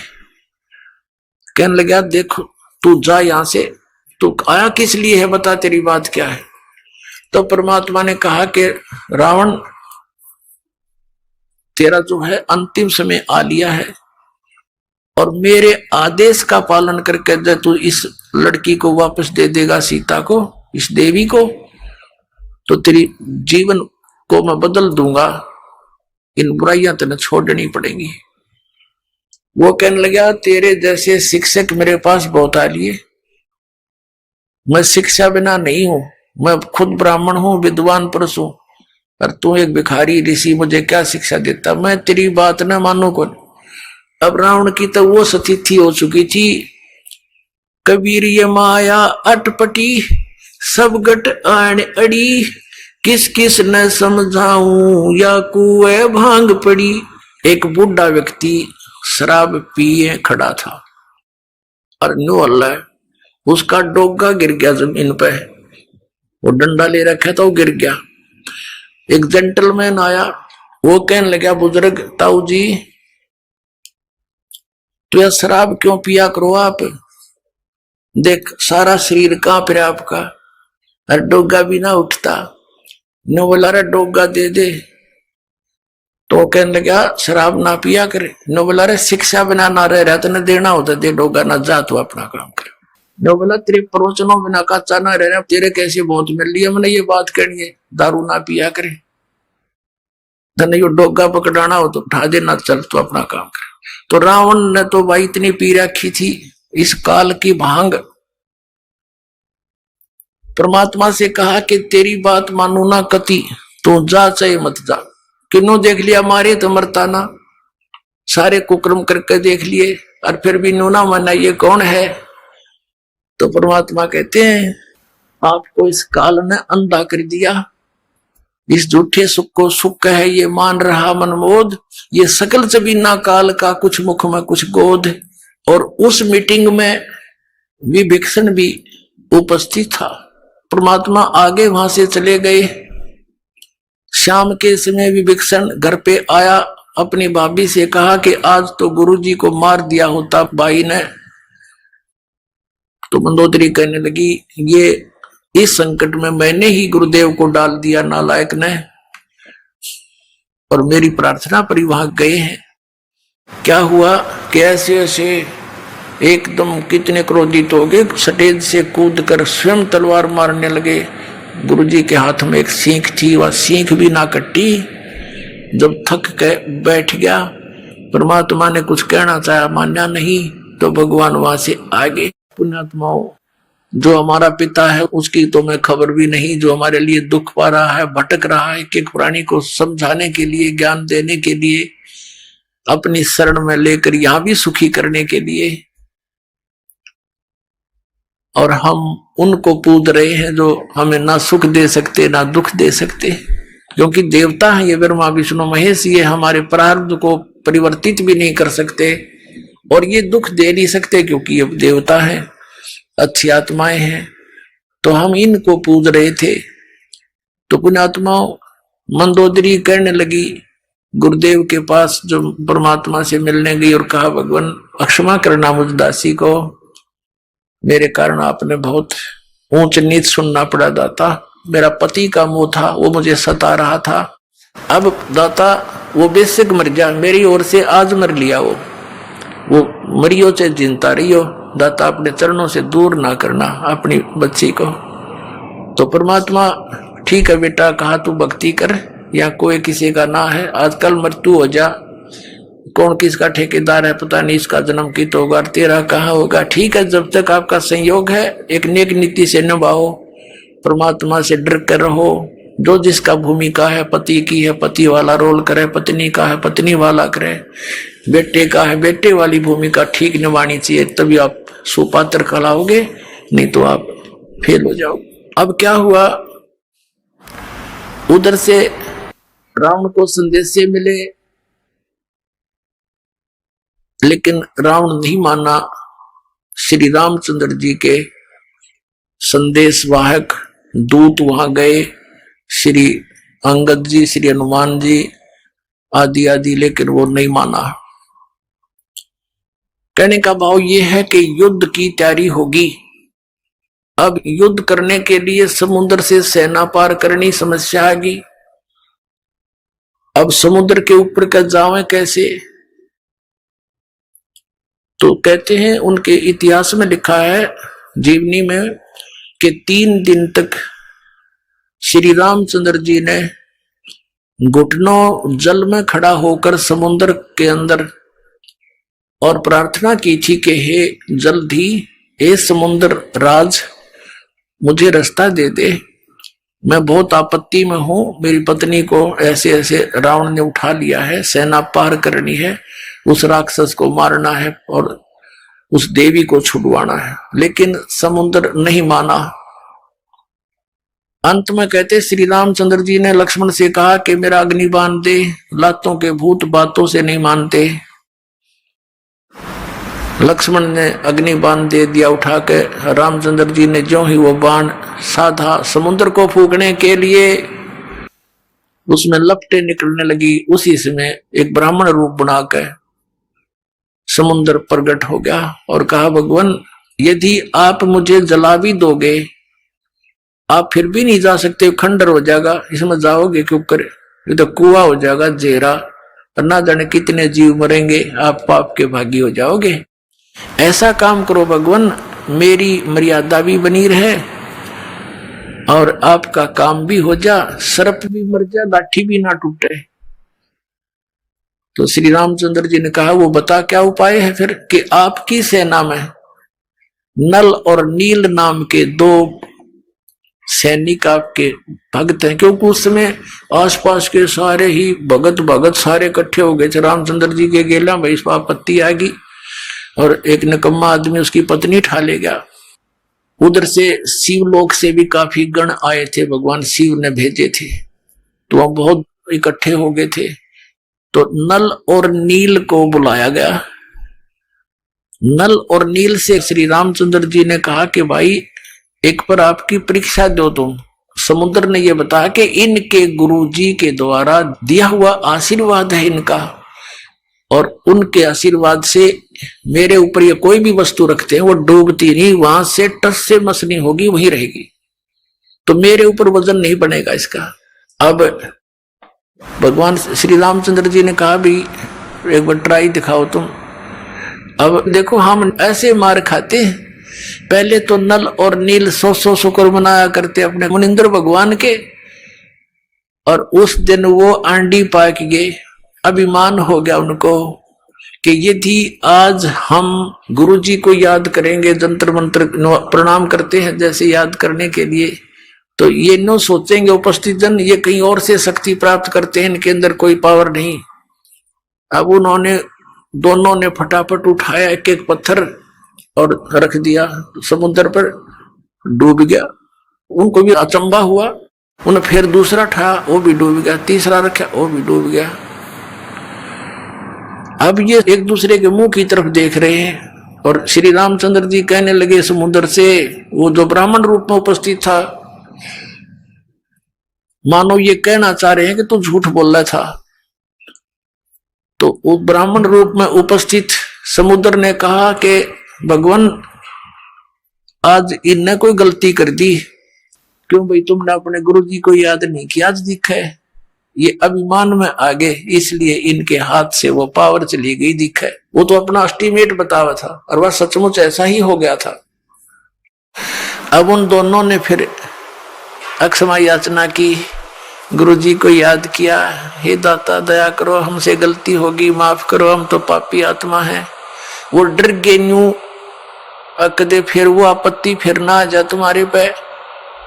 कहने लगा देखो तू जा यहां से, तू आया किस लिए है, बता तेरी बात क्या है। तो परमात्मा ने कहा कि रावण तेरा जो है अंतिम समय आ लिया है और मेरे आदेश का पालन करके जब तू इस लड़की को वापस दे देगा, सीता को, इस देवी को, तो तेरी जीवन को मैं बदल दूंगा, इन बुराइयां तेने छोड़नी पड़ेंगी। वो कहने लगा तेरे जैसे शिक्षक मेरे पास बहुत आ लिए, मैं शिक्षा बिना नहीं हूं, मैं खुद ब्राह्मण हूं, विद्वान पुरुष हूं, और तू एक भिखारी ऋषि, मुझे क्या शिक्षा देता? मैं तेरी बात ना मानू कौन। अब रावण की तो वो स्थिति हो चुकी थी, कबीर ये माया अटपटी, सब गट आण अड़ी, किस किस न समझाऊं या कुएं भांग पड़ी। एक बूढ़ा व्यक्ति शराब पिए खड़ा था और न्यू अल्लाह उसका डोगा गिर गया जमीन पे, वो डंडा ले रखा था, वो गिर गया। एक जेंटलमैन आया, वो कहने लगा बुजुर्ग ताऊ जी तो यह शराब क्यों पिया करो आप, देख सारा शरीर कांप रहा आपका और डोगा भी ना उठता। नो बोला रे डोगा दे दे, तो कहने लगा शराब ना पिया करे। नो बोला रे शिक्षा बिना ना रह रहा तो न देना होता, दे डोगा ना जा तू अपना काम कर। नो बोला तेरे प्रवचनों बिना कच्चा ना रह रहा, तेरे कैसे बहुत मिल लिया, मैंने ये बात करनी है, दारू ना पिया करे, धन यो डोगा पकड़ाना हो तो उठा देना, चल तू अपना काम कर। तो रावण ने तो भाई इतनी पी रखी थी इस काल की भांग। परमात्मा से कहा कि तेरी बात मानू ना कति, तू जा चाहे मत जा। किन्हों देख लिया मारे तो मरता ना, सारे कुकर्म करके देख लिए और फिर भी नू ना माना, ये कौन है? तो परमात्मा कहते हैं आपको इस काल ने अंधा कर दिया, इस झूठे सुख को सुख है ये मान रहा मनमोद, ये सकल जबीना काल का कुछ मुख में कुछ गोद। और उस मीटिंग में विभीषण भी उपस्थित था। परमात्मा आगे वहां से चले गए। शाम के समय विभीषण घर पे आया, अपनी भाभी से कहा कि आज तो गुरुजी को मार दिया होता भाई ने। तो मंदोदरी कहने लगी ये इस संकट में मैंने ही गुरुदेव को डाल दिया नालायक ने, और मेरी प्रार्थना पर ही वहां गए हैं। क्या हुआ कि ऐसे ऐसे एकदम कितने क्रोधित हो गए, स्टेज से कूद कर स्वयं तलवार मारने लगे। गुरुजी के हाथ में एक सीख थी, वह सीख भी ना कटी। जब थक के बैठ गया, परमात्मा ने कुछ कहना चाहा, मान्या नहीं, तो भगवान वहां से आ गए। पुण्यात्माओं, जो हमारा पिता है उसकी तो मैं खबर भी नहीं, जो हमारे लिए दुख पा रहा है, भटक रहा है, एक प्राणी को समझाने के लिए, ज्ञान देने के लिए, अपनी शरण में लेकर यहां भी सुखी करने के लिए, और हम उनको पूज रहे हैं जो हमें ना सुख दे सकते ना दुख दे सकते, क्योंकि देवता है ये ब्रह्मा विष्णु महेश, ये हमारे प्रारब्ध को परिवर्तित भी नहीं कर सकते और ये दुख दे नहीं सकते क्योंकि ये देवता है, अच्छी आत्माएं हैं। तो हम इनको पूज रहे थे। तो पुण्यात्माओं, मंदोदरी कहने लगी गुरुदेव के पास, जो परमात्मा से मिलने गई, और कहा भगवान क्षमा करना मुझ दासी को, मेरे कारण आपने बहुत ऊंच नीच सुनना पड़ा दाता। मेरा पति का मुंह था, वो मुझे सता रहा था। अब दाता वो बेशक मर जा, मेरी ओर से आज मर लिया, वो मरियो चाहे जिंदा रहियो, दाता अपने चरणों से दूर ना करना अपनी बच्ची को। तो परमात्मा ठीक है बेटा, कहा तू भक्ति कर, या कोई किसी का ना है, आजकल मृत्यु हो जा, कौन किसका ठेकेदार है पता नहीं, इसका जन्म की तो होगा, तेरा कहाँ होगा। ठीक है, जब तक आपका संयोग है एक नेक नीति से निभाओ, परमात्मा से डर कर रहो। जो जिसका भूमिका है, पति की है पति वाला रोल करे, पत्नी का है पत्नी वाला करे, बेटे का है बेटे वाली भूमिका ठीक निभानी चाहिए, तभी आप सुपात्र कहलाओगे, नहीं तो आप फेल हो जाओ। अब क्या हुआ, उधर से रावण को संदेश मिले, लेकिन रावण नहीं माना। श्री रामचंद्र जी के संदेश वाहक दूत वहां गए, श्री अंगद जी, श्री हनुमान जी आदि आदि, लेकिन वो नहीं माना। कहने का भाव ये है कि युद्ध की तैयारी होगी। अब युद्ध करने के लिए समुद्र से सेना पार करनी समस्या आएगी। अब समुद्र के ऊपर का जावे कैसे, तो कहते हैं उनके इतिहास में लिखा है जीवनी में कि 3 दिन तक श्री रामचंद्र जी ने घुटनों जल में खड़ा होकर समुद्र के अंदर और प्रार्थना की थी कि हे जल्दी, हे समुद्र राज, मुझे रास्ता दे दे, मैं बहुत आपत्ति में हूं, मेरी पत्नी को ऐसे ऐसे रावण ने उठा लिया है, सेना पार करनी है, उस राक्षस को मारना है और उस देवी को छुड़वाना है। लेकिन समुद्र नहीं माना। अंत में कहते श्री रामचंद्र जी ने लक्ष्मण से कहा कि मेरा अग्निबाण दे, लातों के भूत बातों से नहीं मानते। लक्ष्मण ने अग्निबाण दे दिया उठा के। रामचंद्र जी ने जो ही वो बाण साधा समुद्र को फूकने के लिए, उसमें लपटें निकलने लगी। उसी समय एक ब्राह्मण रूप बनाकर समुद्र प्रकट हो गया और कहा भगवान, यदि आप मुझे जला भी दोगे, आप फिर भी नहीं जा सकते, खंडर हो जाएगा, इसमें जाओगे क्यों करे, ये तो कुआं हो जाएगा जेरा, ना जाने कितने जीव मरेंगे, आप पाप के भागी हो जाओगे। ऐसा काम करो भगवान, मेरी मर्यादा भी बनी रहे और आपका काम भी हो जा, सर्प भी मर जा, लाठी भी ना टूटे। तो श्री रामचंद्र जी ने कहा वो बता क्या उपाय है फिर, कि आपकी सेना में नल और नील नाम के 2 सैनिक आपके भक्त हैं, क्योंकि उस समय आसपास के सारे ही भगत सारे इकट्ठे हो गए थे। रामचंद्र जी के गेला में इस आपत्ति आ गई और एक निकम्मा आदमी उसकी पत्नी ठा ले गया। उधर से शिवलोक से भी काफी गण आए थे, भगवान शिव ने भेजे थे, तो वह बहुत इकट्ठे हो गए थे। तो नल और नील को बुलाया गया। नल और नील से श्री रामचंद्र जी ने कहा कि भाई एक पर आपकी परीक्षा दो तुम। समुद्र ने यह बताया कि इनके गुरुजी के द्वारा दिया हुआ आशीर्वाद है इनका, और उनके आशीर्वाद से मेरे ऊपर ये कोई भी वस्तु रखते हैं वो डूबती नहीं, वहां से टस से मस नहीं होगी, वहीं रहेगी, तो मेरे ऊपर वजन नहीं बनेगा इसका। अब भगवान श्री रामचंद्र जी ने कहा भी एक बार ट्राई दिखाओ तुम। अब देखो हम ऐसे मार खाते हैं, पहले तो नल और नील 100 शुक्र मनाया करते अपने मुनिंद्र भगवान के, और उस दिन वो आंडी पाक गए। अभिमान हो गया उनको कि यदि आज हम गुरुजी को याद करेंगे, जंतर मंत्र प्रणाम करते हैं जैसे याद करने के लिए, तो ये न सोचेंगे उपस्थित जन ये कहीं और से शक्ति प्राप्त करते हैं, इनके अंदर कोई पावर नहीं। अब उन्होंने दोनों ने फटाफट उठाया एक एक पत्थर और रख दिया समुद्र पर, डूब गया। उनको भी अचंबा हुआ, उन्हें फिर दूसरा उठाया वो भी डूब गया, तीसरा रखा वो भी डूब गया। अब ये एक दूसरे के मुंह की तरफ देख रहे हैं और श्री रामचंद्र जी कहने लगे समुद्र से, वो जो ब्राह्मण रूप में उपस्थित था, मानो ये कहना चाह रहे हैं कि तू झूठ बोल रहा था। तो वो ब्राह्मण रूप में उपस्थित समुद्र ने कहा कि भगवान आज इनने कोई गलती कर दी, क्यों भाई तुमने अपने गुरु जी को याद नहीं किया, आज दिखा है ये अभिमान में आगे, इसलिए इनके हाथ से वो पावर चली गई दिखे। वो तो अपना एस्टीमेट बतावा था और वह सचमुच ऐसा ही हो गया था। अब उन दोनों ने फिर अक्षमा याचना की, गुरुजी को याद किया, हे दाता दया करो, हमसे गलती होगी, माफ करो, हम तो पापी आत्मा है। वो डर गए न्यू अकदे फिर वो आपत्ति फिर ना आ जा तुम्हारे पे,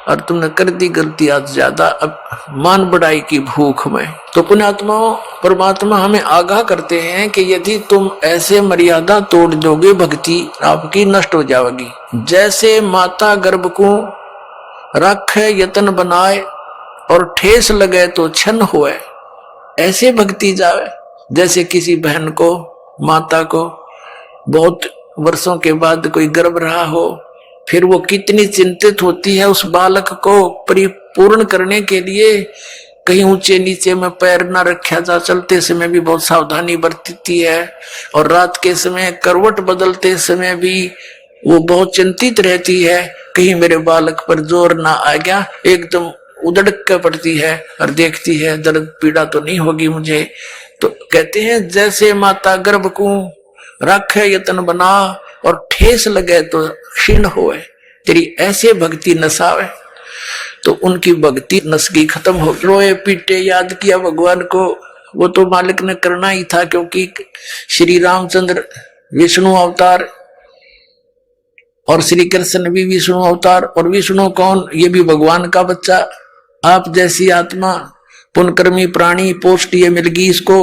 और तुमने कर दी गलती आज ज्यादा, अब मान बढ़ाई की भूख में। तो पुण्यात्माओं, परमात्मा हमें आगाह करते हैं कि यदि तुम ऐसे मर्यादा तोड़ दोगे, भक्ति आपकी नष्ट हो जाएगी। जैसे माता गर्भ को रखे यतन बनाए और ठेस लगे तो छन होए, ऐसे भक्ति जावे। जैसे किसी बहन को, माता को बहुत वर्षों के बाद कोई गर्भ रहा हो, फिर वो कितनी चिंतित होती है उस बालक को परिपूर्ण करने के लिए, कहीं ऊंचे नीचे में पैर न रखा जा, चलते समय भी बहुत सावधानी बरतती है, और रात के समय करवट बदलते समय भी वो बहुत चिंतित रहती है, कहीं मेरे बालक पर जोर ना आ गया, एकदम उदड़क के पड़ती है और देखती है दर्द पीड़ा तो नहीं होगी मुझे। तो कहते हैं जैसे माता गर्भ को रखे यतन बना और ठेस लगे तो क्षीण होए, तेरी ऐसे भक्ति नसावे। तो उनकी भक्ति नसगी खत्म हो, रोए पीटे याद किया भगवान को, वो तो मालिक ने करना ही था, क्योंकि श्री रामचंद्र विष्णु अवतार और श्री कृष्ण भी विष्णु अवतार, और विष्णु कौन, ये भी भगवान का बच्चा। आप जैसी आत्मा पुनकर्मी प्राणी, पोस्ट ये मिल गई इसको।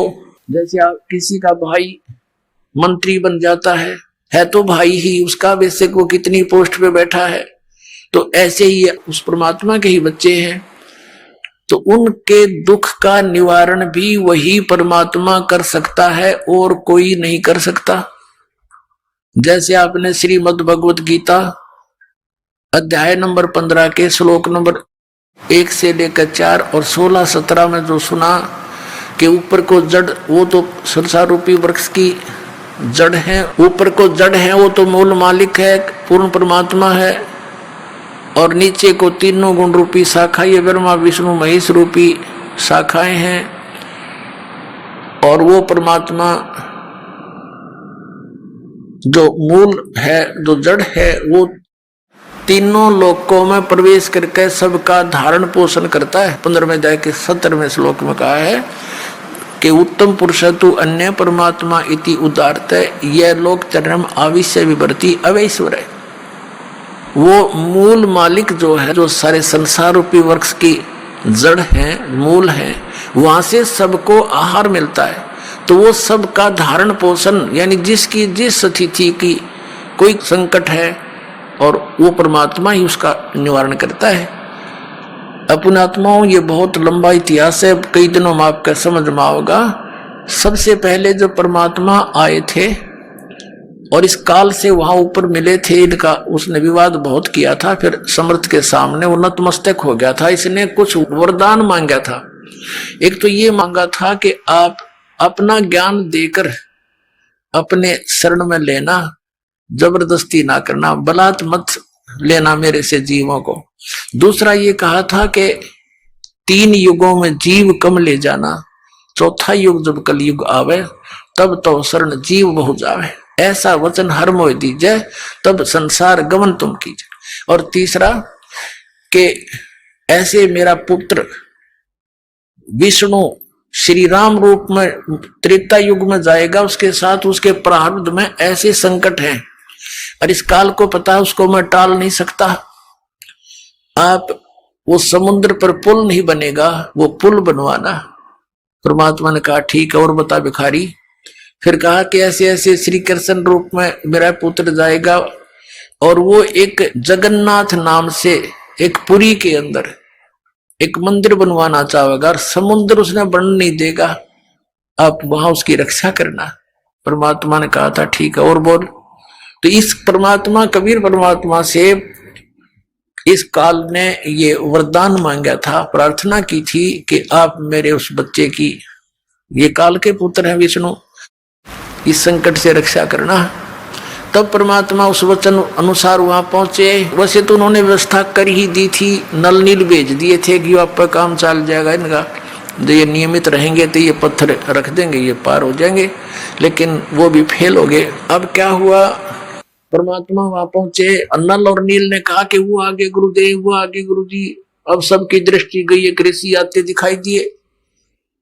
जैसे आप किसी का भाई मंत्री बन जाता है तो भाई ही उसका, वैसे वो कितनी पोस्ट पे बैठा है, तो ऐसे ही उस परमात्मा के ही बच्चे हैं। तो उनके दुख का निवारण भी वही परमात्मा कर सकता है और कोई नहीं कर सकता। जैसे आपने श्रीमद् भगवत गीता अध्याय नंबर 15 के श्लोक नंबर 1 से लेकर 4 और 16-17 में जो सुना कि ऊपर को जड़, वो तो संसार रूपी वृक्ष की जड़ है, ऊपर को जड़ है वो तो मूल मालिक है, पूर्ण परमात्मा है, और नीचे को तीनों गुण रूपी शाखा, ये ब्रह्मा विष्णु महेश रूपी शाखाएं हैं, और वो परमात्मा जो मूल है, जो जड़ है, वो तीनों लोकों में प्रवेश करके सबका धारण पोषण करता है। 15वें अध्याय के 17वें श्लोक में कहा है कि उत्तम पुरुष तु अन्य परमात्मा इति उदारत, यह लोक चरम आविश्य विवर्ती अवैश्वर है। वो मूल मालिक जो है, जो सारे संसार रूपी वृक्ष की जड़ है, मूल है, वहां से सबको आहार मिलता है। तो वो सबका धारण पोषण, यानी जिसकी जिस स्थिति की कोई संकट है, और वो परमात्मा ही उसका निवारण करता है। अपने आत्माओं, ये बहुत लंबा इतिहास है, कई दिनों में आपका समझ में आओगा। सबसे पहले जो परमात्मा आए थे और इस काल से वहां ऊपर मिले थे, इनका उसने विवाद बहुत किया था, फिर समर्थ के सामने वो नतमस्तक हो गया था। इसने कुछ वरदान मांगा था। एक तो ये मांगा था कि आप अपना ज्ञान देकर अपने शरण में लेना, जबरदस्ती ना करना, बलात् मत लेना मेरे से जीवों को। दूसरा ये कहा था कि 3 युगों में जीव कम ले जाना, चौथा युग जब कलयुग आवे तब तो शरण जीव बहु जावे, ऐसा वचन हर मोह दीजिए, तब संसार गमन तुम कीजिए। और तीसरा कि ऐसे मेरा पुत्र विष्णु श्री राम रूप में त्रेता युग में जाएगा, उसके साथ उसके प्रारब्ध में ऐसे संकट हैं और इस काल को पता है, उसको मैं टाल नहीं सकता। आप वो समुद्र पर पुल नहीं बनेगा, वो पुल बनवाना। परमात्मा ने कहा ठीक है, और बता भिखारी। फिर कहा कि ऐसे ऐसे श्री कृष्ण रूप में मेरा पुत्र जाएगा, और वो एक जगन्नाथ नाम से एक पुरी के अंदर एक मंदिर बनवाना चाहेगा, और समुद्र उसने बन नहीं देगा, आप वहां उसकी रक्षा करना। परमात्मा ने कहा था ठीक है, और बोल। तो इस परमात्मा, कबीर परमात्मा से इस काल ने ये वरदान मांगा था, प्रार्थना की थी कि आप मेरे उस बच्चे की, ये काल के पुत्र हैं विष्णु, इस संकट से रक्षा करना। तब परमात्मा उस वचन अनुसार वहां पहुंचे। वैसे तो उन्होंने व्यवस्था कर ही दी थी, नल नील भेज दिए थे कि आप पर काम चल जाएगा इनका, जो ये नियमित रहेंगे तो ये पत्थर रख देंगे, ये पार हो जाएंगे, लेकिन वो भी फेल हो गए। अब क्या हुआ, परमात्मा वहां पहुंचे, नल और नील ने कहा कि वो आगे गुरुदेव, वो आगे गुरुजी। अब सबकी दृष्टि गई, एक ऋषि आते दिखाई दिए।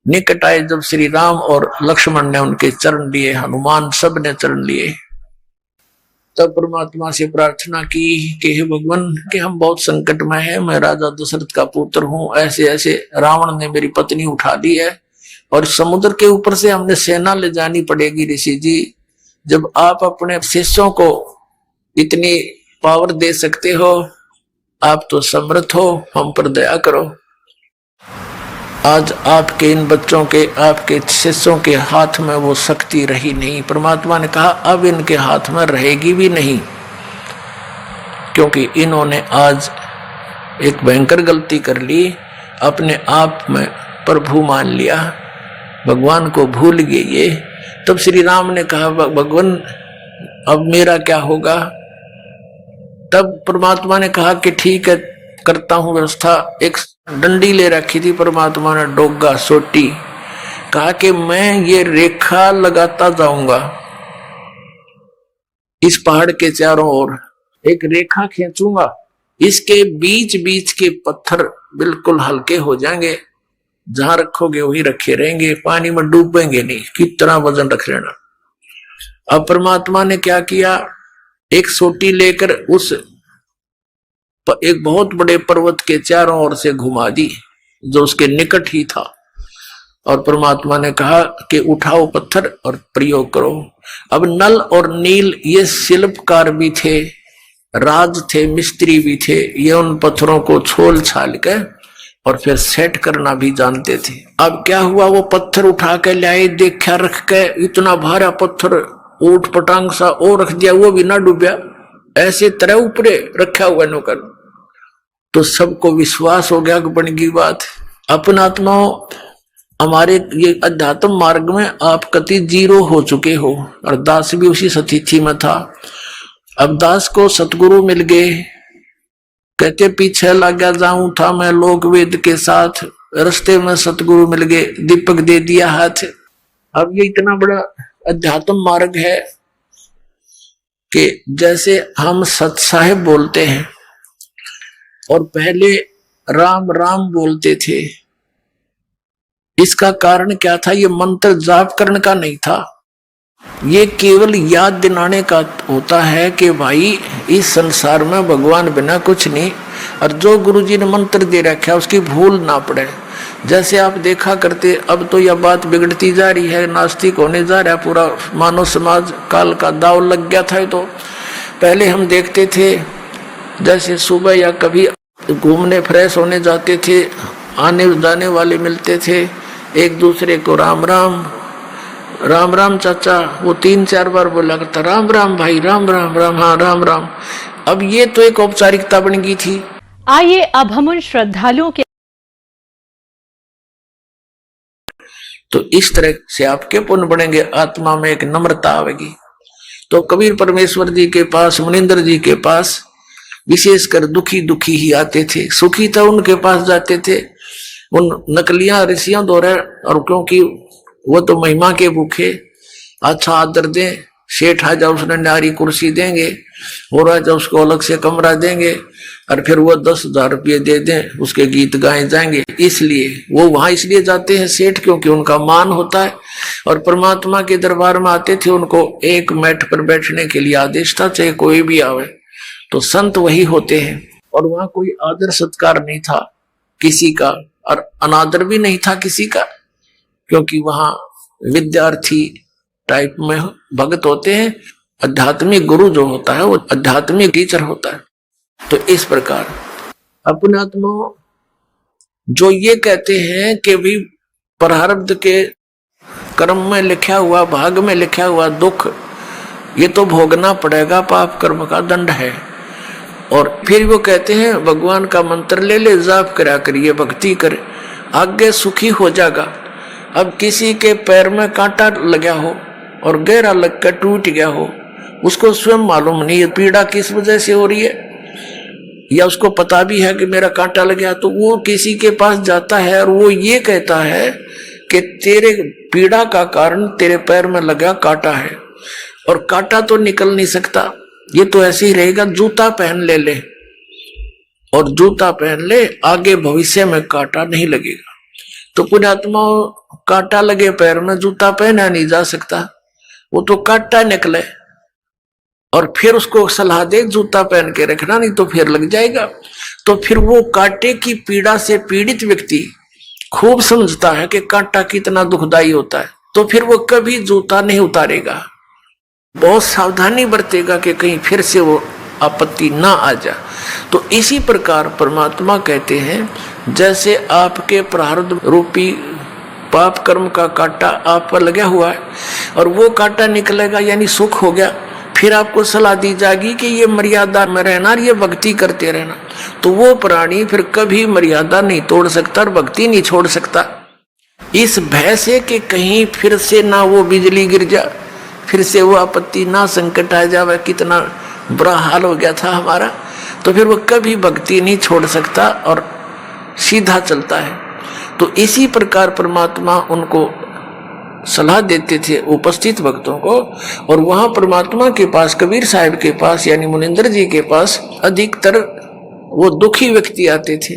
निकट आए जब श्री राम और लक्ष्मण ने उनके चरण लिए, हनुमान सब ने चरण लिए, तब परमात्मा से प्रार्थना की कि हे भगवान, कि हम बहुत संकट में हैं, मैं राजा दशरथ का पुत्र हूं, ऐसे ऐसे रावण ने मेरी पत्नी उठा ली है और समुद्र के ऊपर से हमने सेना ले जानी पड़ेगी। ऋषि जी, जब आप अपने शिष्यों को इतनी पावर दे सकते हो, आप तो समर्थ हो, हम पर दया करो। आज आपके इन बच्चों के, आपके शिष्यों के हाथ में वो शक्ति रही नहीं। परमात्मा ने कहा अब इनके हाथ में रहेगी भी नहीं, क्योंकि इन्होंने आज एक भयंकर गलती कर ली, अपने आप में प्रभु मान लिया, भगवान को भूल गए ये। तब श्री राम ने कहा भगवान अब मेरा क्या होगा। तब परमात्मा ने कहा कि ठीक है, करता हूं व्यवस्था। एक डंडी ले रखी थी परमात्मा ने, डोगा सोटी, कहा कि मैं ये रेखा लगाता जाऊंगा इस पहाड़ के चारों ओर, एक रेखा खींचूंगा, इसके बीच बीच के पत्थर बिल्कुल हल्के हो जाएंगे, जहां रखोगे वही रखे रहेंगे, पानी में डूबेंगे नहीं, कितना वजन रख लेना। अब परमात्मा ने क्या किया, एक सोटी लेकर उस एक बहुत बड़े पर्वत के चारों ओर से घुमा दी, जो उसके निकट ही था, और परमात्मा ने कहा कि उठाओ पत्थर और प्रयोग करो। अब नल और नील ये शिल्पकार भी थे, राज थे, मिस्त्री भी थे, ये उन पत्थरों को छोल छाल के और फिर सेट करना भी जानते थे। अब क्या हुआ, वो पत्थर उठा के लाए, देखा रख के, इतना भारा पत्थर ऊट पटांग सा और रख दिया, वो भी ना डूबया, ऐसे तरह ऊपरे रखा हुआ नौकर। तो सबको विश्वास हो गया कि बन गई बात। अपन आत्माओं, हमारे ये अध्यात्म मार्ग में आप कति जीरो हो चुके हो, और दास भी उसी स्थिति में था। अब दास को सतगुरु मिल गए, कहते पीछे लगा जाऊं था मैं लोक वेद के साथ, रास्ते में सतगुरु मिल गए, दीपक दे दिया हाथ। अब ये इतना बड़ा अध्यात्म मार्ग है कि जैसे हम सत साहेब बोलते हैं और पहले राम राम बोलते थे, इसका कारण क्या था, ये मंत्र जाप करने का नहीं था, ये केवल याद दिलाने का होता है कि भाई इस संसार में भगवान बिना कुछ नहीं, और जो गुरुजी ने मंत्र दे रखा है उसकी भूल ना पड़े। जैसे आप देखा करते, अब तो यह बात बिगड़ती जा रही है, नास्तिक होने जा रहा है पूरा मानव समाज, काल का दाव लग गया था। तो पहले हम देखते थे, जैसे सुबह या कभी घूमने फ्रेश होने जाते थे, आने जाने वाले मिलते थे, एक दूसरे को राम राम राम राम चाचा, वो 3-4 बार बोला करता, राम राम भाई, राम राम राम, हाँ राम राम। अब ये तो एक औपचारिकता बन गई थी। आइए अब हम उन श्रद्धालुओं के, तो इस तरह से आपके पुण्य बढ़ेंगे, आत्मा में एक नम्रता आवेगी। तो कबीर परमेश्वर जी के पास, मुनिंदर जी के पास विशेषकर दुखी दुखी ही आते थे, सुखी था उनके पास जाते थे, उन नकलिया ऋषियों द्वारा, और क्योंकि वो तो महिमा के भूखे, अच्छा आदर दें, सेठ आ जाओ उसने न्यारी कुर्सी देंगे, हो रहा जाओ उसको अलग से कमरा देंगे, और फिर वो 10,000 रुपये दे दें, उसके गीत गाए जाएंगे। इसलिए वो वहां इसलिए जाते हैं सेठ, क्योंकि उनका मान होता है। और परमात्मा के दरबार में आते थे, उनको एक मैट पर बैठने के लिए आदेश था, चाहे कोई भी आवे, तो संत वही होते हैं। और वहां कोई आदर सत्कार नहीं था किसी का, और अनादर भी नहीं था किसी का, क्योंकि वहां विद्यार्थी टाइप में भगत होते हैं, आध्यात्मिक गुरु जो होता है वो आध्यात्मिक टीचर होता है। तो इस प्रकार अपने आत्मा जो ये कहते हैं कि भी प्रारब्ध के कर्म में लिखा हुआ, भाग में लिखा हुआ दुख ये तो भोगना पड़ेगा, पाप कर्म का दंड है। और फिर वो कहते हैं भगवान का मंत्र ले ले, जाप करा करिए, भक्ति करे, आगे सुखी हो जाएगा। अब किसी के पैर में कांटा लगा हो और गहरा लग कर टूट गया हो, उसको स्वयं मालूम नहीं है पीड़ा किस वजह से हो रही है, या उसको पता भी है कि मेरा कांटा लग गया, तो वो किसी के पास जाता है और वो ये कहता है कि तेरे पीड़ा का कारण तेरे पैर में लगा कांटा है, और कांटा तो निकल नहीं सकता, ये तो ऐसे ही रहेगा, जूता पहन ले और जूता पहन ले, आगे भविष्य में कांटा नहीं लगेगा। तो पुण्यात्मा, कांटा लगे पैर में जूता पहना नहीं जा सकता, वो तो कांटा निकले और फिर उसको सलाह दे जूता पहन के रखना, नहीं तो फिर लग जाएगा। तो फिर वो कांटे की पीड़ा से पीड़ित व्यक्ति खूब समझता है कि कांटा कितना दुखदाई होता है, तो फिर वो कभी जूता नहीं उतारेगा, बहुत सावधानी बरतेगा कि कहीं फिर से वो आपत्ति ना आ जाए। तो इसी प्रकार परमात्मा कहते हैं, जैसे आपके प्रारब्ध रूपी पाप कर्म का कांटा आप पर लगा हुआ है और वो कांटा निकलेगा यानी सुख हो गया, फिर आपको सलाह दी जाएगी कि ये मर्यादा में रहना और ये भक्ति करते रहना, तो वो प्राणी फिर कभी मर्यादा नहीं तोड़ सकता और भक्ति नहीं छोड़ सकता, इस भय से कि कहीं फिर से ना वो बिजली गिर जाए, फिर से वो आपत्ति ना संकट आ जाए, कितना बुरा हाल हो गया था हमारा, तो फिर वो कभी भक्ति नहीं छोड़ सकता और सीधा चलता है। तो इसी प्रकार परमात्मा उनको सलाह देते थे उपस्थित भक्तों को, और वहां परमात्मा के पास, कबीर साहब के पास यानी मुनिंदर जी के पास अधिकतर वो दुखी व्यक्ति आते थे,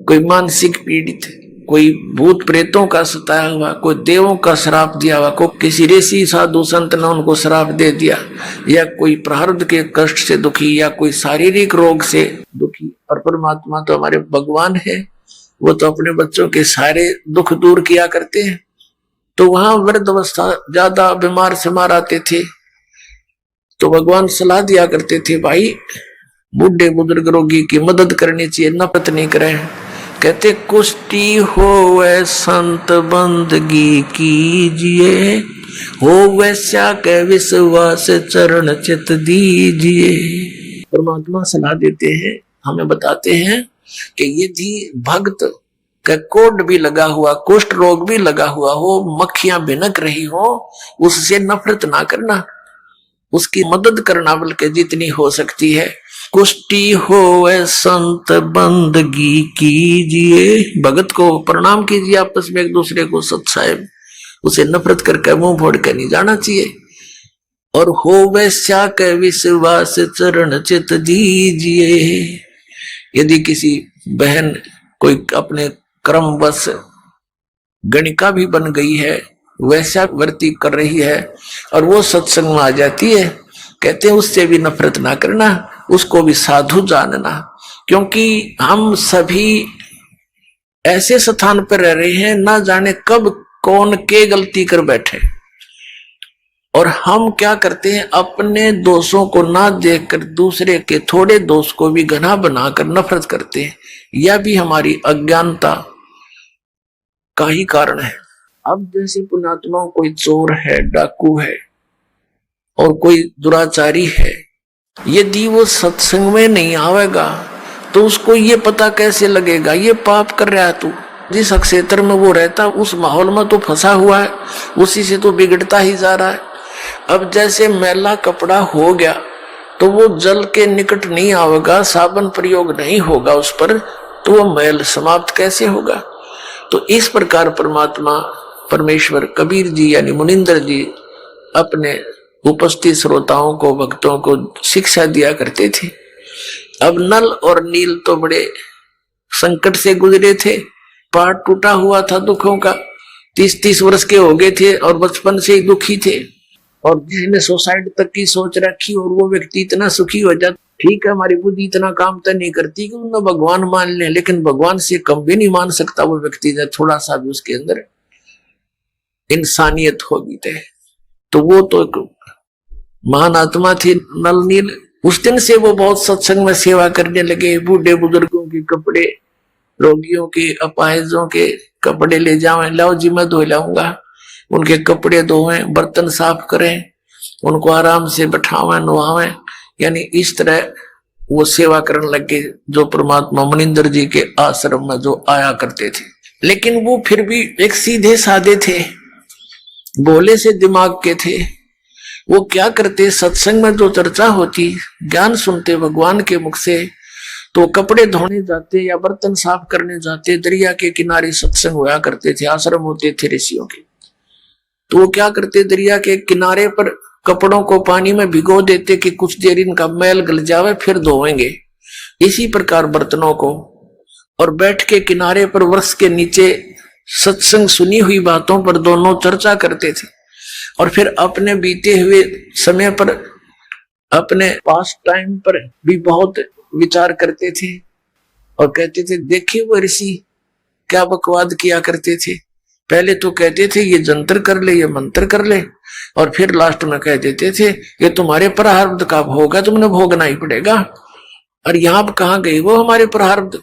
कोई मानसिक पीड़ित, कोई भूत प्रेतों का सताया हुआ, कोई देवों का श्राप दिया हुआ, कोई किसी ऋषि साधु संत ने उनको श्राप दे दिया, या कोई प्रारब्ध के कष्ट से दुखी, या कोई शारीरिक रोग से दुखी। और परमात्मा तो हमारे भगवान है, वो तो अपने बच्चों के सारे दुख दूर किया करते हैं। तो वहां वृद्ध अवस्था ज्यादा बीमार समार आते थे, तो भगवान सलाह दिया करते थे, भाई बूढ़े बुजुर्ग रोगी की मदद करनी चाहिए, नफरत नहीं करें। कहते कुष्टी होवे संत बंदगी कीजिए, हो वैसा के विश्वास चरण चित दीजिए। परमात्मा सलाह देते हैं, हमें बताते हैं कि यदि भक्त का कोढ़ भी लगा हुआ, कुष्ठ रोग भी लगा हुआ हो, मक्खियां भिनक रही हो, उससे नफरत ना करना, उसकी मदद करना बल्कि जितनी हो सकती है। कुष्टी होवे संत बंदगी कीजिए, भगत को प्रणाम कीजिए, आपस में एक दूसरे को सत साहेब, उसे नफरत करके मुंह फोड़ के नहीं जाना चाहिए। और होवे स्या के विश्वास चरण चित दीजिए, यदि किसी बहन कोई अपने क्रमवश गणिका भी बन गई है, वैसा वर्ती कर रही है और वो सत्संग में आ जाती है, कहते हैं उससे भी नफरत ना करना, उसको भी साधु जानना, क्योंकि हम सभी ऐसे स्थान पर रह रहे हैं, ना जाने कब कौन के गलती कर बैठे, और हम क्या करते हैं, अपने दोषों को ना देखकर दूसरे के थोड़े दोष को भी घना बनाकर नफरत करते हैं। यह भी हमारी अज्ञानता का ही कारण है। अब जैसे पुण्यात्मा कोई चोर है, डाकू है और कोई दुराचारी है, यदि वो सत्संग में नहीं आवेगा तो उसको ये पता कैसे लगेगा ये पाप कर रहा है तू। जिस क्षेत्र में वो रहता उस माहौल में तो फंसा हुआ है, उसी से तो बिगड़ता ही जा रहा है। अब जैसे मैला कपड़ा हो गया तो वो जल के निकट नहीं आवेगा, साबुन प्रयोग नहीं होगा उस पर, तो वो मैल समाप्त कैसे होगा। तो इस प्रकार परमात्मा परमेश्वर कबीर जी यानी मुनिंदर जी अपने उपस्थित श्रोताओं को, भक्तों को शिक्षा दिया करते थे। अब नल और नील तो बड़े संकट से गुजरे थे, पार टूटा हुआ था दुखों का, 30-30 वर्ष के हो गए थे और बचपन से ही दुखी थे, और जिसने सुसाइड तक की सोच रखी और वो व्यक्ति इतना सुखी हो जाता। ठीक है, हमारी बुद्धि इतना काम तो नहीं करती कि उन्हें भगवान मान ले, लेकिन भगवान से कम भी नहीं मान सकता वो व्यक्ति, जब थोड़ा सा भी उसके अंदर इंसानियत होगी तो वो तो एक महान आत्मा थी नल नील। उस दिन से वो बहुत सत्संग में सेवा करने लगे, बूढ़े बुजुर्गों के कपड़े, रोगियों के, अपाहिजों के कपड़े ले जाओ, लाओ जी मैं धो लाऊंगा, उनके कपड़े धोएं, बर्तन साफ करें, उनको आराम से बैठावें, नुहावें, यानी इस तरह वो सेवा करने लगे जो परमात्मा मुनिंदर जी के आश्रम में जो आया करते थे। लेकिन वो फिर भी एक सीधे साधे थे, भोले से दिमाग के थे। वो क्या करते, सत्संग में जो चर्चा होती, ज्ञान सुनते भगवान के मुख से, तो कपड़े धोने जाते या बर्तन साफ करने जाते, दरिया के किनारे सत्संग हुआ करते थे, आश्रम होते थे ऋषियों के। तो वो क्या करते, दरिया के किनारे पर कपड़ों को पानी में भिगो देते कि कुछ देर इनका मैल गल जावे, फिर धोएंगे। इसी प्रकार बर्तनों को, और बैठ के किनारे पर वृक्ष के नीचे सत्संग सुनी हुई बातों पर दोनों चर्चा करते थे। और फिर अपने बीते हुए समय पर, अपने पास टाइम पर भी बहुत विचार करते थे और कहते थे देखिए वो ऋषि क्या बकवाद किया करते थे। पहले तो कहते थे ये जंतर कर ले, ये मंत्र कर ले, और फिर लास्ट में कह देते थे ये तुम्हारे प्रारब्ध का भोग है, तुमने भोगना ही पड़ेगा। और यहाँ कहाँ गई वो हमारे प्रारब्ध?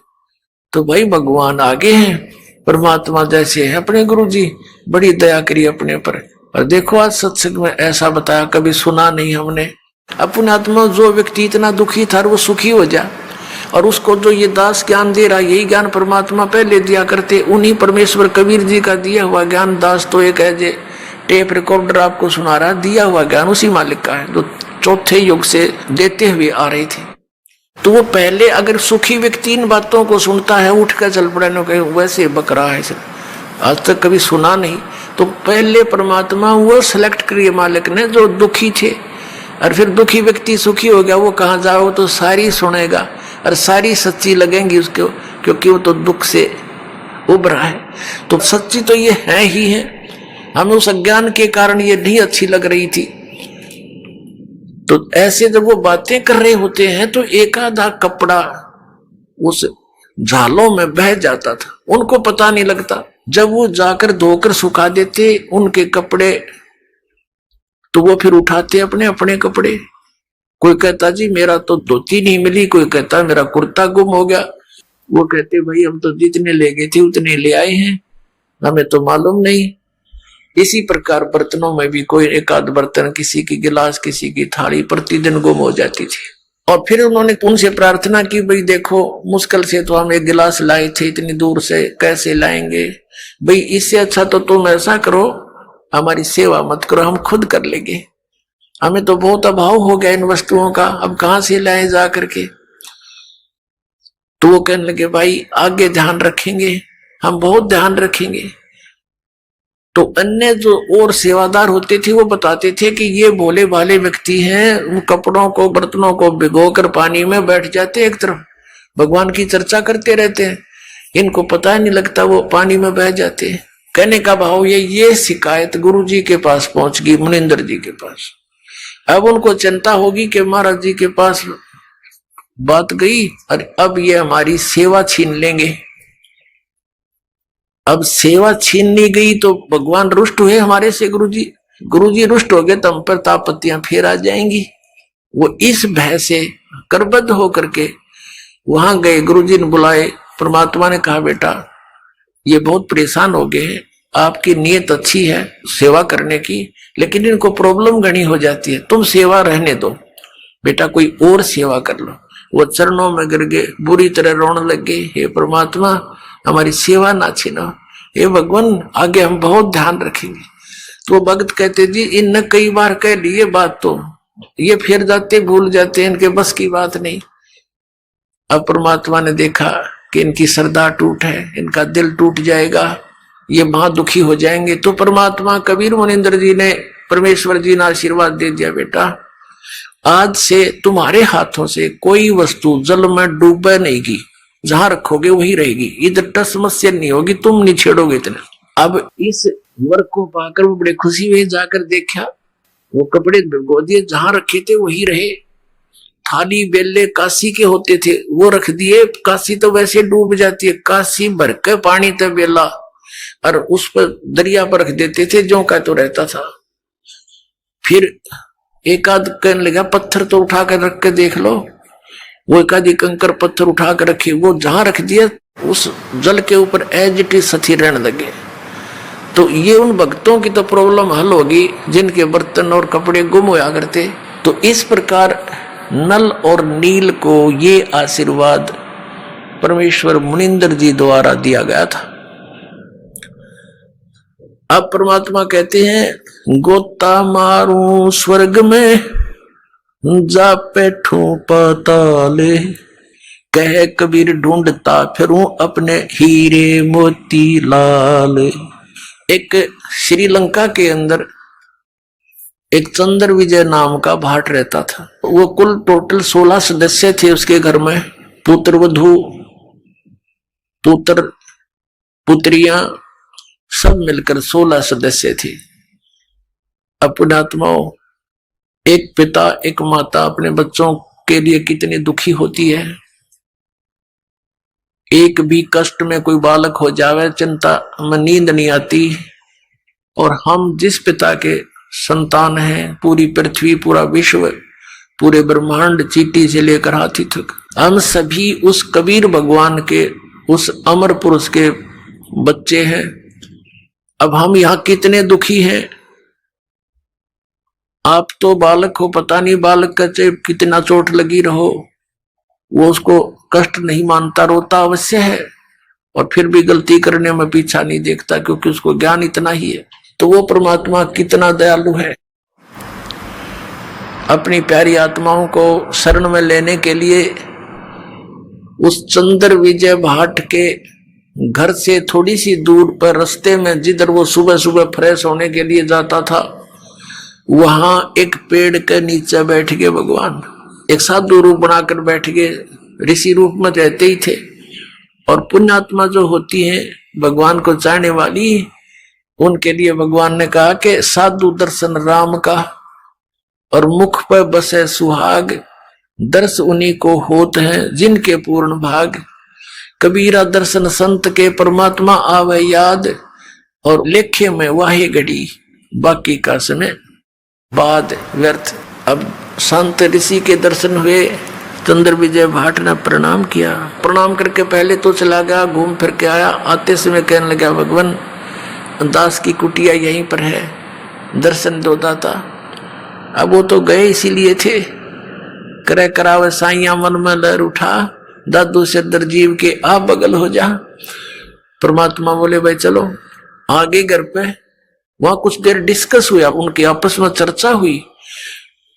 तो भाई भगवान आगे हैं, परमात्मा जैसे है अपने गुरुजी, बड़ी दया करी अपने पर। और देखो आज सत्संग में ऐसा बताया, कभी सुना नहीं हमने। अपने आत्मा जो व्यक्ति इतना दुखी था वो सुखी हो जा, और उसको जो ये दास ज्ञान दे रहा, यही ज्ञान परमात्मा पहले दिया करते। उन्हीं परमेश्वर कबीर जी का दिया हुआ ज्ञान, दास तो एक है जे टेप रिकॉर्डर आपको सुना रहा, दिया हुआ ज्ञान उसी मालिक का है जो चौथे युग से देते हुए आ रहे थे। तो वो पहले अगर सुखी व्यक्ति इन बातों को सुनता है, उठ कर चल पड़ा, वैसे बक रहा है, आज तक कभी सुना नहीं। तो पहले परमात्मा वो सेलेक्ट करिए मालिक ने जो दुखी थे, और फिर दुखी व्यक्ति सुखी हो गया, वो कहाँ जाओ तो सारी सुनेगा और सारी सच्ची लगेंगी उसको, क्योंकि वो तो दुख से उभरा है। तो सच्ची तो ये है ही है, हमें उस अज्ञान के कारण ये नहीं अच्छी लग रही थी। तो ऐसे जब वो बातें कर रहे होते हैं तो एक आधा कपड़ा उस झालों में बह जाता था, उनको पता नहीं लगता। जब वो जाकर धोकर सुखा देते उनके कपड़े, तो वो फिर उठाते अपने अपने कपड़े। कोई कहता जी मेरा तो धोती नहीं मिली, कोई कहता मेरा कुर्ता गुम हो गया। वो कहते भाई हम तो जितने ले गए थे उतने ले आए हैं, हमें तो मालूम नहीं। इसी प्रकार बर्तनों में भी कोई एक आध बर्तन, किसी की गिलास, किसी की थाली प्रतिदिन गुम हो जाती थी। और फिर उन्होंने उनसे प्रार्थना की, भाई देखो मुश्किल से तो हम एक गिलास लाए थे, इतनी दूर से कैसे लाएंगे, भाई इससे अच्छा तो तुम ऐसा करो हमारी सेवा मत करो, हम खुद कर लेंगे, हमें तो बहुत अभाव हो गया इन वस्तुओं का, अब कहां से लाए जा करके। तो वो कहने लगे भाई आगे ध्यान रखेंगे, हम बहुत ध्यान रखेंगे। तो अन्य जो और सेवादार होते थे वो बताते थे कि ये भोले भाले व्यक्ति हैं, उन कपड़ों को बर्तनों को भिगोकर पानी में बैठ जाते, एक तरफ भगवान की चर्चा करते रहते हैं, इनको पता ही नहीं लगता वो पानी में बह जाते हैं। कहने का भाव ये शिकायत गुरु जी के पास पहुंच गई, मुनिंदर जी के पास। अब उनको चिंता होगी कि महाराज जी के पास बात गई और अब ये हमारी सेवा छीन लेंगे। अब सेवा छीन ली गई तो भगवान रुष्ट हुए हमारे से, गुरुजी रुष्ट हो गए तो हम पर तापत्तियां फिर आ जाएंगी। वो इस भय से करबद्ध होकर के वहां गए, गुरुजी ने बुलाए। परमात्मा ने कहा बेटा ये बहुत परेशान हो गए हैं, आपकी नीयत अच्छी है सेवा करने की, लेकिन इनको प्रॉब्लम घनी हो जाती है, तुम सेवा रहने दो बेटा, कोई और सेवा कर लो। वो चरणों में गिर गए, बुरी तरह रोने लगे, हे परमात्मा हमारी सेवा ना छीनो, हे भगवान आगे हम बहुत ध्यान रखेंगे। तो भक्त कहते जी इनने कई बार कह ली ये बात, तो ये फिर जाते भूल जाते, इनके बस की बात नहीं। अब परमात्मा ने देखा कि इनकी श्रद्धा टूट है, इनका दिल टूट जाएगा, ये वहां दुखी हो जाएंगे। तो परमात्मा कबीर मुनिंदर जी ने, परमेश्वर जी ने आशीर्वाद दे दिया, बेटा आज से तुम्हारे हाथों से कोई वस्तु जल में डूबे नहीं की, जहां रखोगे वही रहेगी, इधर टस समस्या नहीं होगी, तुम नहीं छेड़ोगे इतना। अब इस वर्क को पाकर वो बड़े खुशी हुए, जाकर देखा वो कपड़े भिगो दिए, जहां रखे थे वही रहे। थाली बेले काशी के होते थे वो रख दिए, काशी तो वैसे डूब जाती है, काशी भर के पानी था बेला, और उस पर दरिया पर रख देते थे, जो का तो रहता था। फिर एक आध कहने लगा पत्थर तो उठा कर रख के देख लो, वो एक आधी कंकर पत्थर उठा कर रखे, वो जहां रख दिया उस जल के ऊपर एज इट इज सथी रहने लगे। तो ये उन भक्तों की तो प्रॉब्लम हल होगी जिनके बर्तन और कपड़े गुम होया करते। तो इस प्रकार नल और नील को ये आशीर्वाद परमेश्वर मुनिंदर जी द्वारा दिया गया था। अब परमात्मा कहते हैं गोता मारू स्वर्ग में जा बैठू पाताले, कहे कबीर ढूंढता फिरूं अपने हीरे मोती लाल। एक श्रीलंका के अंदर एक चंद्र विजय नाम का भाट रहता था। वो कुल टोटल 16 सदस्य थे उसके घर में, पुत्र वधू पुत्र पुत्रियां सब मिलकर 16 सदस्य थे। अपने आत्माओं, एक पिता एक माता अपने बच्चों के लिए कितनी दुखी होती है। एक भी कष्ट में कोई बालक हो जावे चिंता में नींद नहीं आती। और हम जिस पिता के संतान हैं, पूरी पृथ्वी पूरा विश्व पूरे ब्रह्मांड चींटी से लेकर हाथी तक, हम सभी उस कबीर भगवान के उस अमर पुरुष के बच्चे हैं। अब हम यहाँ कितने दुखी हैं। आप तो बालक हो, पता नहीं बालक का चाहे कितना चोट लगी रहो, वो उसको कष्ट नहीं मानता, रोता अवश्य है और फिर भी गलती करने में पीछा नहीं देखता, क्योंकि उसको ज्ञान इतना ही है। तो वो परमात्मा कितना दयालु है। अपनी प्यारी आत्माओं को शरण में लेने के लिए उस चंद्र विजय भाट के घर से थोड़ी सी दूर पर रास्ते में, जिधर वो सुबह सुबह फ्रेश होने के लिए जाता था, वहां एक पेड़ के नीचे बैठ गए भगवान। एक साधु रूप बनाकर बैठ गए, ऋषि रूप में रहते ही थे। और पुण्यात्मा जो होती है भगवान को चाहने वाली, उनके लिए भगवान ने कहा कि साधु दर्शन राम का और मुख पर बसे सुहाग, दर्श उन्हीं को होत है जिनके पूर्ण भाग। कबीरा दर्शन संत के परमात्मा आवे याद, और लेखे में वाहे घड़ी बाकी का समय बाद व्यर्थ। अब संत ऋषि के दर्शन हुए, चंद्र विजय भाट ने प्रणाम किया। प्रणाम करके पहले तो चला गया, घूम फिर के आया। आते समय कहने लगा, भगवान दास की कुटिया यहीं पर है, दर्शन दो दाता। अब वो तो गए इसीलिए थे, करे करावे साइया मन में लहर उठा, दादू से दरजीव के आप बगल हो जा। परमात्मा बोले भाई चलो आगे घर पे। वहां कुछ देर डिस्कस हुआ, उनकी आपस में चर्चा हुई।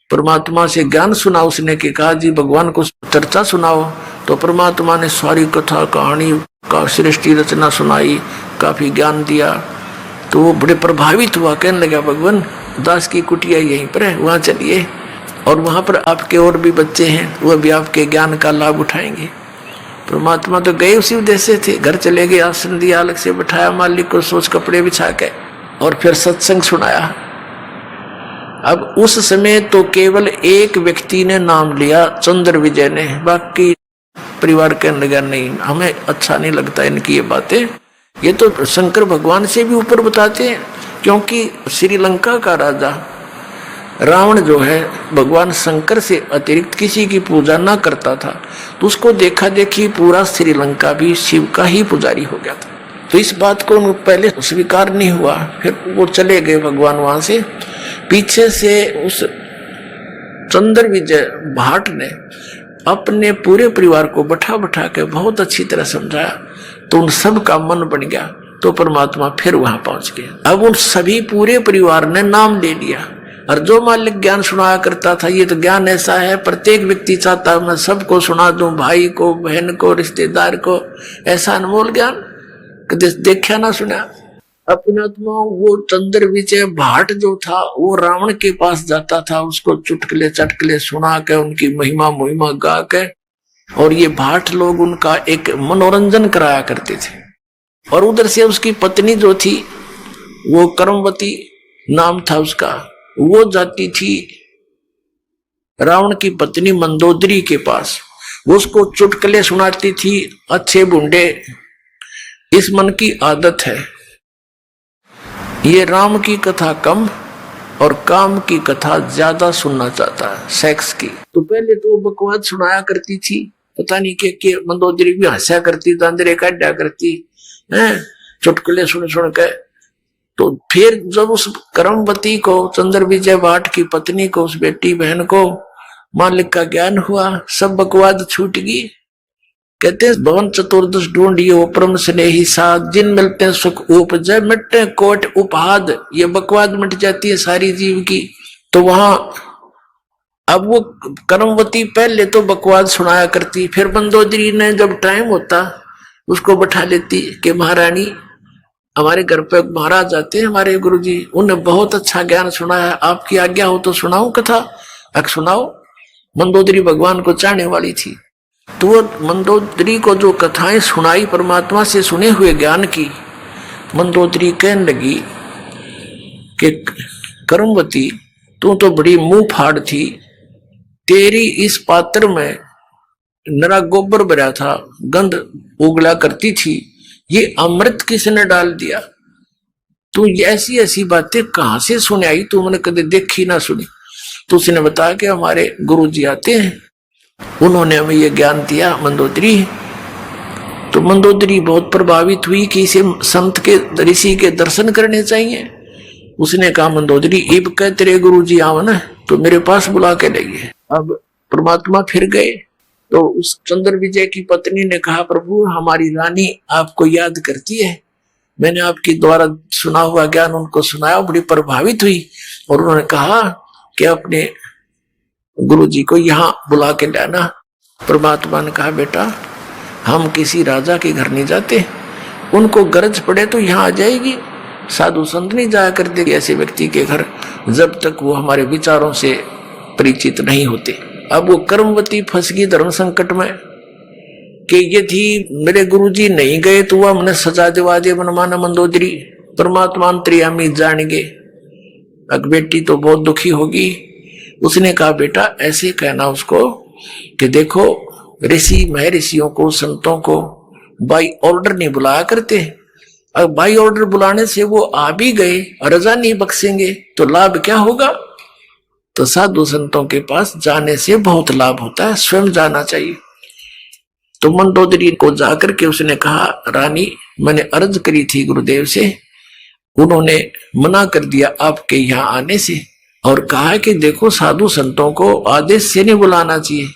परमात्मा से ज्ञान सुना उसने, कि कहा जी भगवान को चर्चा सुनाओ। तो परमात्मा ने सारी कथा कहानी का सृष्टि रचना सुनाई, काफी ज्ञान दिया। तो वो बड़े प्रभावित हुआ, कहने लगा भगवान दास की कुटिया यहीं पर है, वहां चलिए, और वहां पर आपके और भी बच्चे हैं, वह भी आपके ज्ञान का लाभ उठाएंगे। परमात्मा तो गए उसी उद्देश्य से, घर चले गए, आसन दिया, अलग से बैठाया मालिक को, सोच कपड़े बिछा के, और फिर सत्संग सुनाया। अब उस समय तो केवल एक व्यक्ति ने नाम लिया, चंद्र विजय ने। बाकी परिवार कहने लगा नहीं, हमें अच्छा नहीं लगता इनकी ये बातें, ये तो शंकर भगवान से भी ऊपर बताते हैं। क्योंकि श्रीलंका का राजा रावण जो है, भगवान शंकर से अतिरिक्त किसी की पूजा ना करता था, तो उसको देखा देखी पूरा श्रीलंका भी शिव का ही पुजारी हो गया था। तो इस बात को पहले स्वीकार नहीं हुआ। फिर वो चले गए भगवान वहां से। पीछे से उस चंद्र विजय भाट ने अपने पूरे परिवार को बैठा बैठा के बहुत अच्छी तरह समझाया, तो उन सब का मन बन गया। तो परमात्मा फिर वहां पहुंच गए। अब उन सभी पूरे परिवार ने नाम ले लिया। और जो मालिक ज्ञान सुनाया करता था, ये तो ज्ञान ऐसा है, प्रत्येक व्यक्ति चाहता है मैं सबको सुना दूं, भाई को, बहन को, रिश्तेदार को। ऐसा अनमोल ज्ञान कभी देखा ना सुना। अपना वो चंद्र विजय भाट जो था, वो रावण के पास जाता था, उसको चुटकले चटकले सुना के, उनकी महिमा मुहिमा गा के, और ये भाट लोग उनका एक मनोरंजन कराया करते थे। और उधर से उसकी पत्नी जो थी, वो कर्मवती नाम था उसका, वो जाती थी रावण की पत्नी मंदोदरी के पास, वो उसको चुटकले सुनाती थी, अच्छे बुंडे। इस मन की आदत है, ये राम की कथा कम और काम की कथा ज्यादा सुनना चाहता है, सेक्स की। तो पहले तो बकवास सुनाया करती थी, पता नहीं के मंदोदरी भी हंसा करती, दांदरे काटा करती है, चुटकुले सुन सुन के। तो फिर जब उस कर्मवती को, चंद्र विजय भाट की पत्नी को, उस बेटी बहन को मालिक का ज्ञान हुआ, सब बकवाद छूट गई। कहते हैं भवन चतुर्दश ढूंढियो परम स्नेही साध, जिन मिलते सुख उपजय मिटते कोट उपहाद। ये बकवाद मिट जाती है सारी जीव की। तो वहां अब वो कर्मवती पहले तो बकवास सुनाया करती, फिर मंदोदरी ने जब टाइम होता उसको बैठा लेती कि महारानी हमारे घर पे महाराज आते हैं हमारे गुरुजी, उन्हें बहुत अच्छा ज्ञान सुनाया, आपकी आज्ञा हो तो सुनाऊं कथा। अब सुनाओ। मंदोदरी भगवान को चाहने वाली थी, तो वो मंदोदरी को जो कथाएं सुनाई परमात्मा से सुने हुए ज्ञान की, मंदोदरी कहने लगी कि कर्मवती तू तो बड़ी मुंह फाड़ थी, तेरी इस पात्र में नरा गोबर भरा था, गंध उगला करती थी, ये अमृत किसने डाल दिया? तू ऐसी ऐसी बातें कहां से सुने आई, तू मैंने कभी देखी ना सुनी। तो उसने बताया कि हमारे गुरुजी आते हैं, उन्होंने हमें ये ज्ञान दिया मंदोदरी। तो मंदोदरी बहुत प्रभावित हुई कि इसे संत के ऋषि के दर्शन करने चाहिए। उसने कहा मंदोदरी इब कह तेरे गुरुजी आओ ना तो मेरे पास बुला के लाइए। अब परमात्मा फिर गए तो उस चंद्र विजय की पत्नी ने कहा प्रभु हमारी रानी आपको याद करती है, मैंने आपके द्वारा सुना हुआ ज्ञान उनको सुनाया, बड़ी प्रभावित हुई और उन्होंने कहा कि अपने गुरुजी को यहाँ बुला के लाना। परमात्मा ने कहा बेटा हम किसी राजा के घर नहीं जाते, उनको गरज पड़े तो यहाँ आ जाएगी, साधु संत नहीं जाया करते ऐसे व्यक्ति के घर जब तक वो हमारे विचारों से परिचित नहीं होते। अब वो कर्मवती फंस गई धर्म संकट में कि यदि मेरे गुरुजी नहीं गए तो वह हमने सजा दिवा दे मनमाना मंदोदरी। परमात्मा अंतर्यामी जान गए। अब बेटी तो बहुत दुखी होगी। उसने कहा बेटा ऐसे कहना उसको कि देखो ऋषि महर्षियों को संतों को बाई ऑर्डर नहीं बुलाया करते, अब बाई ऑर्डर बुलाने से वो आ भी गए रजा नहीं बख्शेंगे तो लाभ क्या होगा? तो साधु संतों के पास जाने से बहुत लाभ होता है, स्वयं जाना चाहिए। तो मंदोदरी को जाकर के उसने कहा रानी मैंने अर्ज करी थी गुरुदेव से, उन्होंने मना कर दिया आपके यहाँ आने से और कहा कि देखो साधु संतों को आदेश से नहीं बुलाना चाहिए,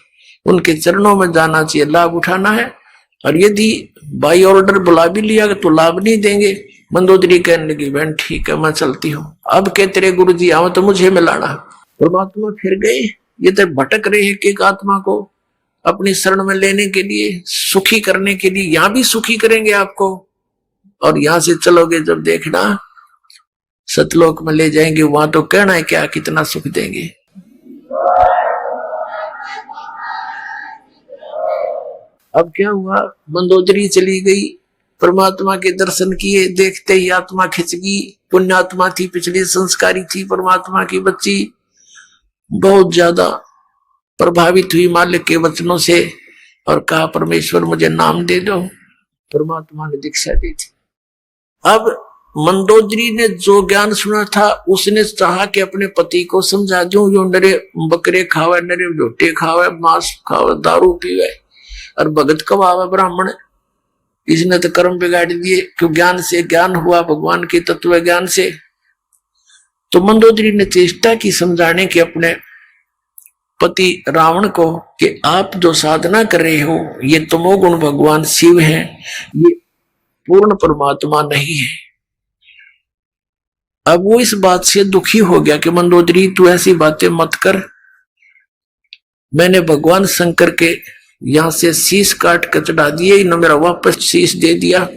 उनके चरणों में जाना चाहिए, लाभ उठाना है, और यदि बाई ऑर्डर बुला भी लिया तो लाभ नहीं देंगे। मंदोदरी कहने लगी बहन ठीक है मैं चलती हूँ, अब के तेरे गुरुजी आओ तो मुझे मिलाना। परमात्मा फिर गए। ये तो भटक रहे हैं कि एक आत्मा को अपनी शरण में लेने के लिए, सुखी करने के लिए, यहां भी सुखी करेंगे आपको और यहां से चलोगे जब देखना सतलोक में ले जाएंगे, वहां तो कहना है क्या कितना सुख देंगे। अब क्या हुआ मंदोदरी चली गई, परमात्मा के दर्शन किए, देखते ही आत्मा खिंच गई। पुण्यात्मा थी, पिछली संस्कारी थी, परमात्मा की बच्ची, बहुत ज्यादा प्रभावित हुई मालिक के वचनों से और कहा परमेश्वर मुझे नाम दे दो। परमात्मा ने दीक्षा दी थी। अब मंदोदरी ने जो ज्ञान सुना था उसने चाहा कि अपने पति को समझा दूं, जो नरे बकरे खावे, नरे झोटे खावे, मांस खावे, दारू पीवे और भगत कवावे ब्राह्मण, इसने तो कर्म बिगाड़ दिए। क्यों? ज्ञान से ज्ञान हुआ, भगवान के तत्व ज्ञान से। तो मंदोदरी ने चेष्टा की समझाने की अपने पति रावण को कि आप जो साधना कर रहे हो ये तमोगुण भगवान शिव हैं, ये पूर्ण परमात्मा नहीं है। अब वो इस बात से दुखी हो गया कि मंदोदरी तू ऐसी बातें मत कर, मैंने भगवान शंकर के यहां से शीश काट कर चढ़ा दिए, इन्होंने मेरा वापस शीश दे दिया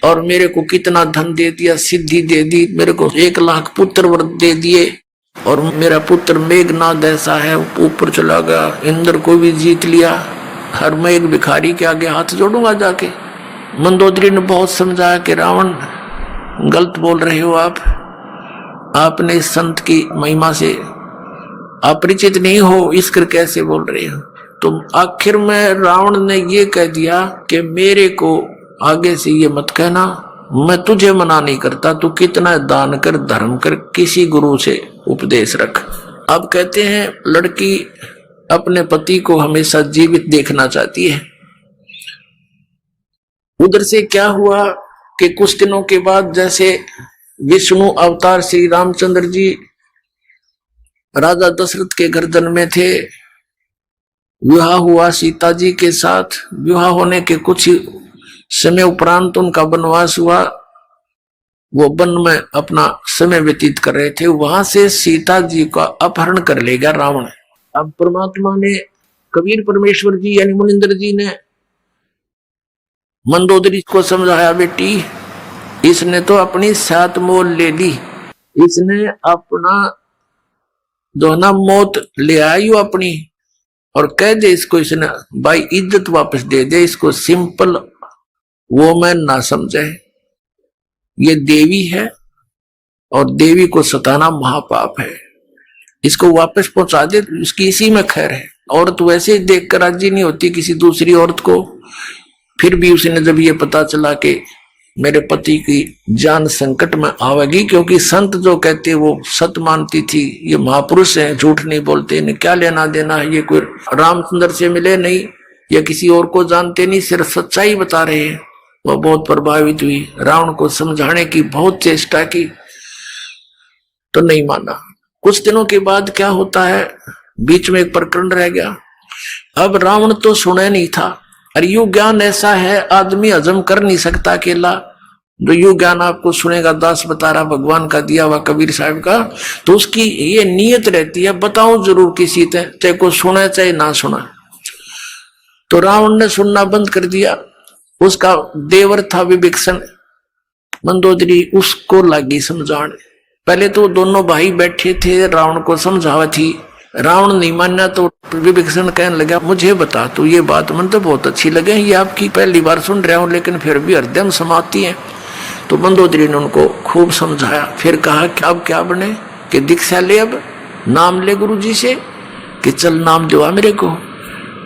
और मेरे को कितना धन दे दिया, सिद्धि दे दी, मेरे को 1 लाख पुत्र वर दे दिए और मेरा पुत्र मेघनाद ऐसा है ऊपर चला गया, इंद्र को भी जीत लिया, हर मैं एक भिखारी के आगे हाथ जोड़ूंगा जाके। मंदोदरी ने बहुत समझाया कि रावण गलत बोल रहे हो आपने इस संत की महिमा से अपरिचित नहीं हो, इस कर कैसे बोल रहे हो। तो आखिर में रावण ने ये कह दिया कि मेरे को आगे से ये मत कहना, मैं तुझे मना नहीं करता, तू कितना दान कर, धर्म कर, किसी गुरु से उपदेश रख। अब कहते हैं लड़की अपने पति को हमेशा जीवित देखना चाहती है। उधर से क्या हुआ कि कुछ दिनों के बाद जैसे विष्णु अवतार श्री रामचंद्र जी राजा दशरथ के गर्दन में थे, विवाह हुआ सीता जी के साथ। विवाह होने के कुछ समय उपरांत उनका वनवास हुआ, वो वन में अपना समय व्यतीत कर रहे थे, वहां से सीता जी का अपहरण कर ले गया रावण। अब परमात्मा ने, कबीर परमेश्वर जी यानी मुनिंदर जी ने मंदोदरी को समझाया, बेटी इसने तो अपनी सात मोल ले ली, इसने अपना जो ना मौत ले आई वो अपनी, और कह दे इसको, इसने भाई इज्जत वापस दे दे इसको, सिंपल वो मैं ना समझे, ये देवी है और देवी को सताना महापाप है, इसको वापस पहुंचा दे, इसकी इसी में खैर है। औरत वैसे ही देख कर राजी नहीं होती किसी दूसरी औरत को। फिर भी उसने जब ये पता चला कि मेरे पति की जान संकट में आवेगी, क्योंकि संत जो कहते वो सत मानती थी, ये महापुरुष हैं, झूठ नहीं बोलते, इन्हें क्या लेना देना है, ये कोई रामचंद्र से मिले नहीं या किसी और को जानते नहीं, सिर्फ सच्चाई बता रहे हैं। वह बहुत प्रभावित हुई, रावण को समझाने की बहुत चेष्टा की तो नहीं माना। कुछ दिनों के बाद क्या होता है, बीच में एक प्रकरण रह गया। अब रावण तो सुने नहीं था, और यू ज्ञान ऐसा है आदमी हजम कर नहीं सकता अकेला। जो यू ज्ञान आपको सुनेगा, दास बता रहा, भगवान का दिया हुआ कबीर साहब का, तो उसकी ये नीयत रहती है बताऊं जरूर किसी से, चाहे को सुने चाहे ना सुना। तो रावण ने सुनना बंद कर दिया। उसका देवर था विभीषण, मंदोदरी उसको लगी समझाने। पहले तो दोनों भाई बैठे थे, रावण को समझावा थी, रावण नहीं माना तो विभीषण कहने लगा, मुझे बता तू ये बात, मन तो बहुत अच्छी लगे, ये आपकी पहली बार सुन रहा हूं, लेकिन फिर भी हृदय में समाती है। तो मंदोदरी ने उनको खूब समझाया। फिर कहा कि अब क्या बने, कि दीक्षा ले, अब नाम ले गुरु जी से, कि चल नाम दिलवा मेरे को।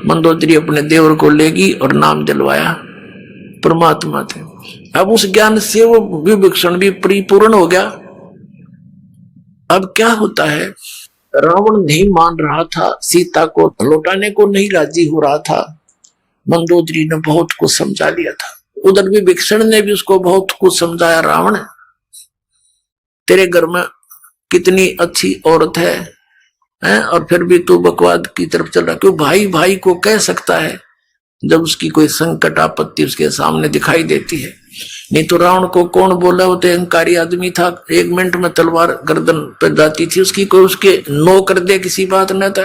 मंदोदरी अपने देवर को लेगी और नाम दिलवाया परमात्मा थे। अब उस ज्ञान से वो विभीषण भी परिपूर्ण हो गया। अब क्या होता है, रावण नहीं मान रहा था, सीता को लौटाने को नहीं राजी हो रहा था। मंदोदरी ने बहुत कुछ समझा लिया था, उधर विभीषण ने भी उसको बहुत कुछ समझाया, रावण तेरे घर में कितनी अच्छी औरत है, और फिर भी तू बकवाद की तरफ चल रहा, क्यों भाई भाई को कह सकता है जब उसकी कोई संकट आपत्ति उसके सामने दिखाई देती है। नहीं तो रावण को कौन बोला, वो तो अहंकारी आदमी था, एक मिनट में तलवार गर्दन पर जाती थी उसकी, कोई उसके नो कर दे किसी बात न था।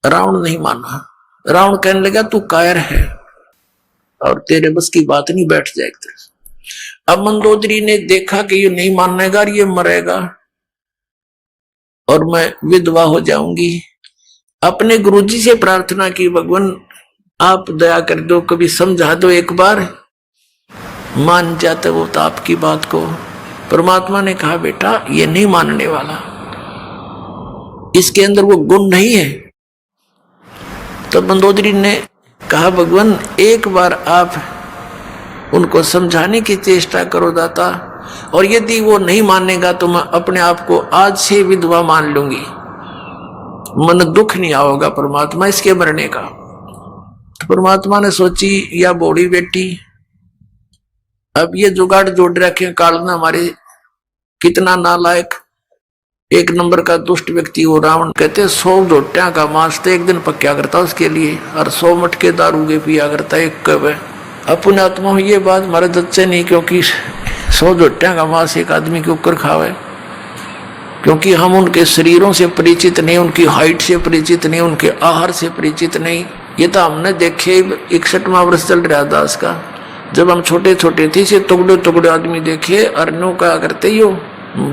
रावण नहीं माना, रावण कहने लगा तू कायर है और तेरे बस की बात नहीं बैठ जाएगी। अब मंदोदरी ने देखा कि ये नहीं मानेगा, ये मरेगा और मैं विधवा हो जाऊंगी। अपने गुरुजी से प्रार्थना की, भगवान आप दया कर दो, कभी समझा दो, एक बार मान जाते वो तो आपकी बात को। परमात्मा ने कहा बेटा ये नहीं मानने वाला, इसके अंदर वो गुण नहीं है। तो मंदोदरी ने कहा भगवान एक बार आप उनको समझाने की चेष्टा करो दाता, और यदि वो नहीं मानेगा तो मैं अपने आप को आज से विधवा मान लूंगी, मन दुख नहीं आओगा परमात्मा इसके मरने का। तो परमात्मा ने सोची या बूढ़ी बेटी, अब ये जुगाड़ जोड़ रखे काल ने हमारे, कितना नालायक एक नंबर का दुष्ट व्यक्ति हो रावण। कहते 100 झोटिया का मांस तो एक दिन पक्या करता उसके लिए, और 100 मटके दारू के पिया करता एक कब। अपने आत्मा में ये बात हमारे दच्चे नहीं, क्योंकि 100 झोटिया का मांस एक आदमी के ऊपर खावे, क्योंकि हम उनके शरीरों से परिचित नहीं, उनकी हाइट से परिचित नहीं, उनके आहार से परिचित नहीं। ये तो हमने देखे 61वां वर्ष चल रहा दास का, जब हम छोटे छोटे थे से टुकड़े टुकड़े आदमी देखे, और नो क्या करते यो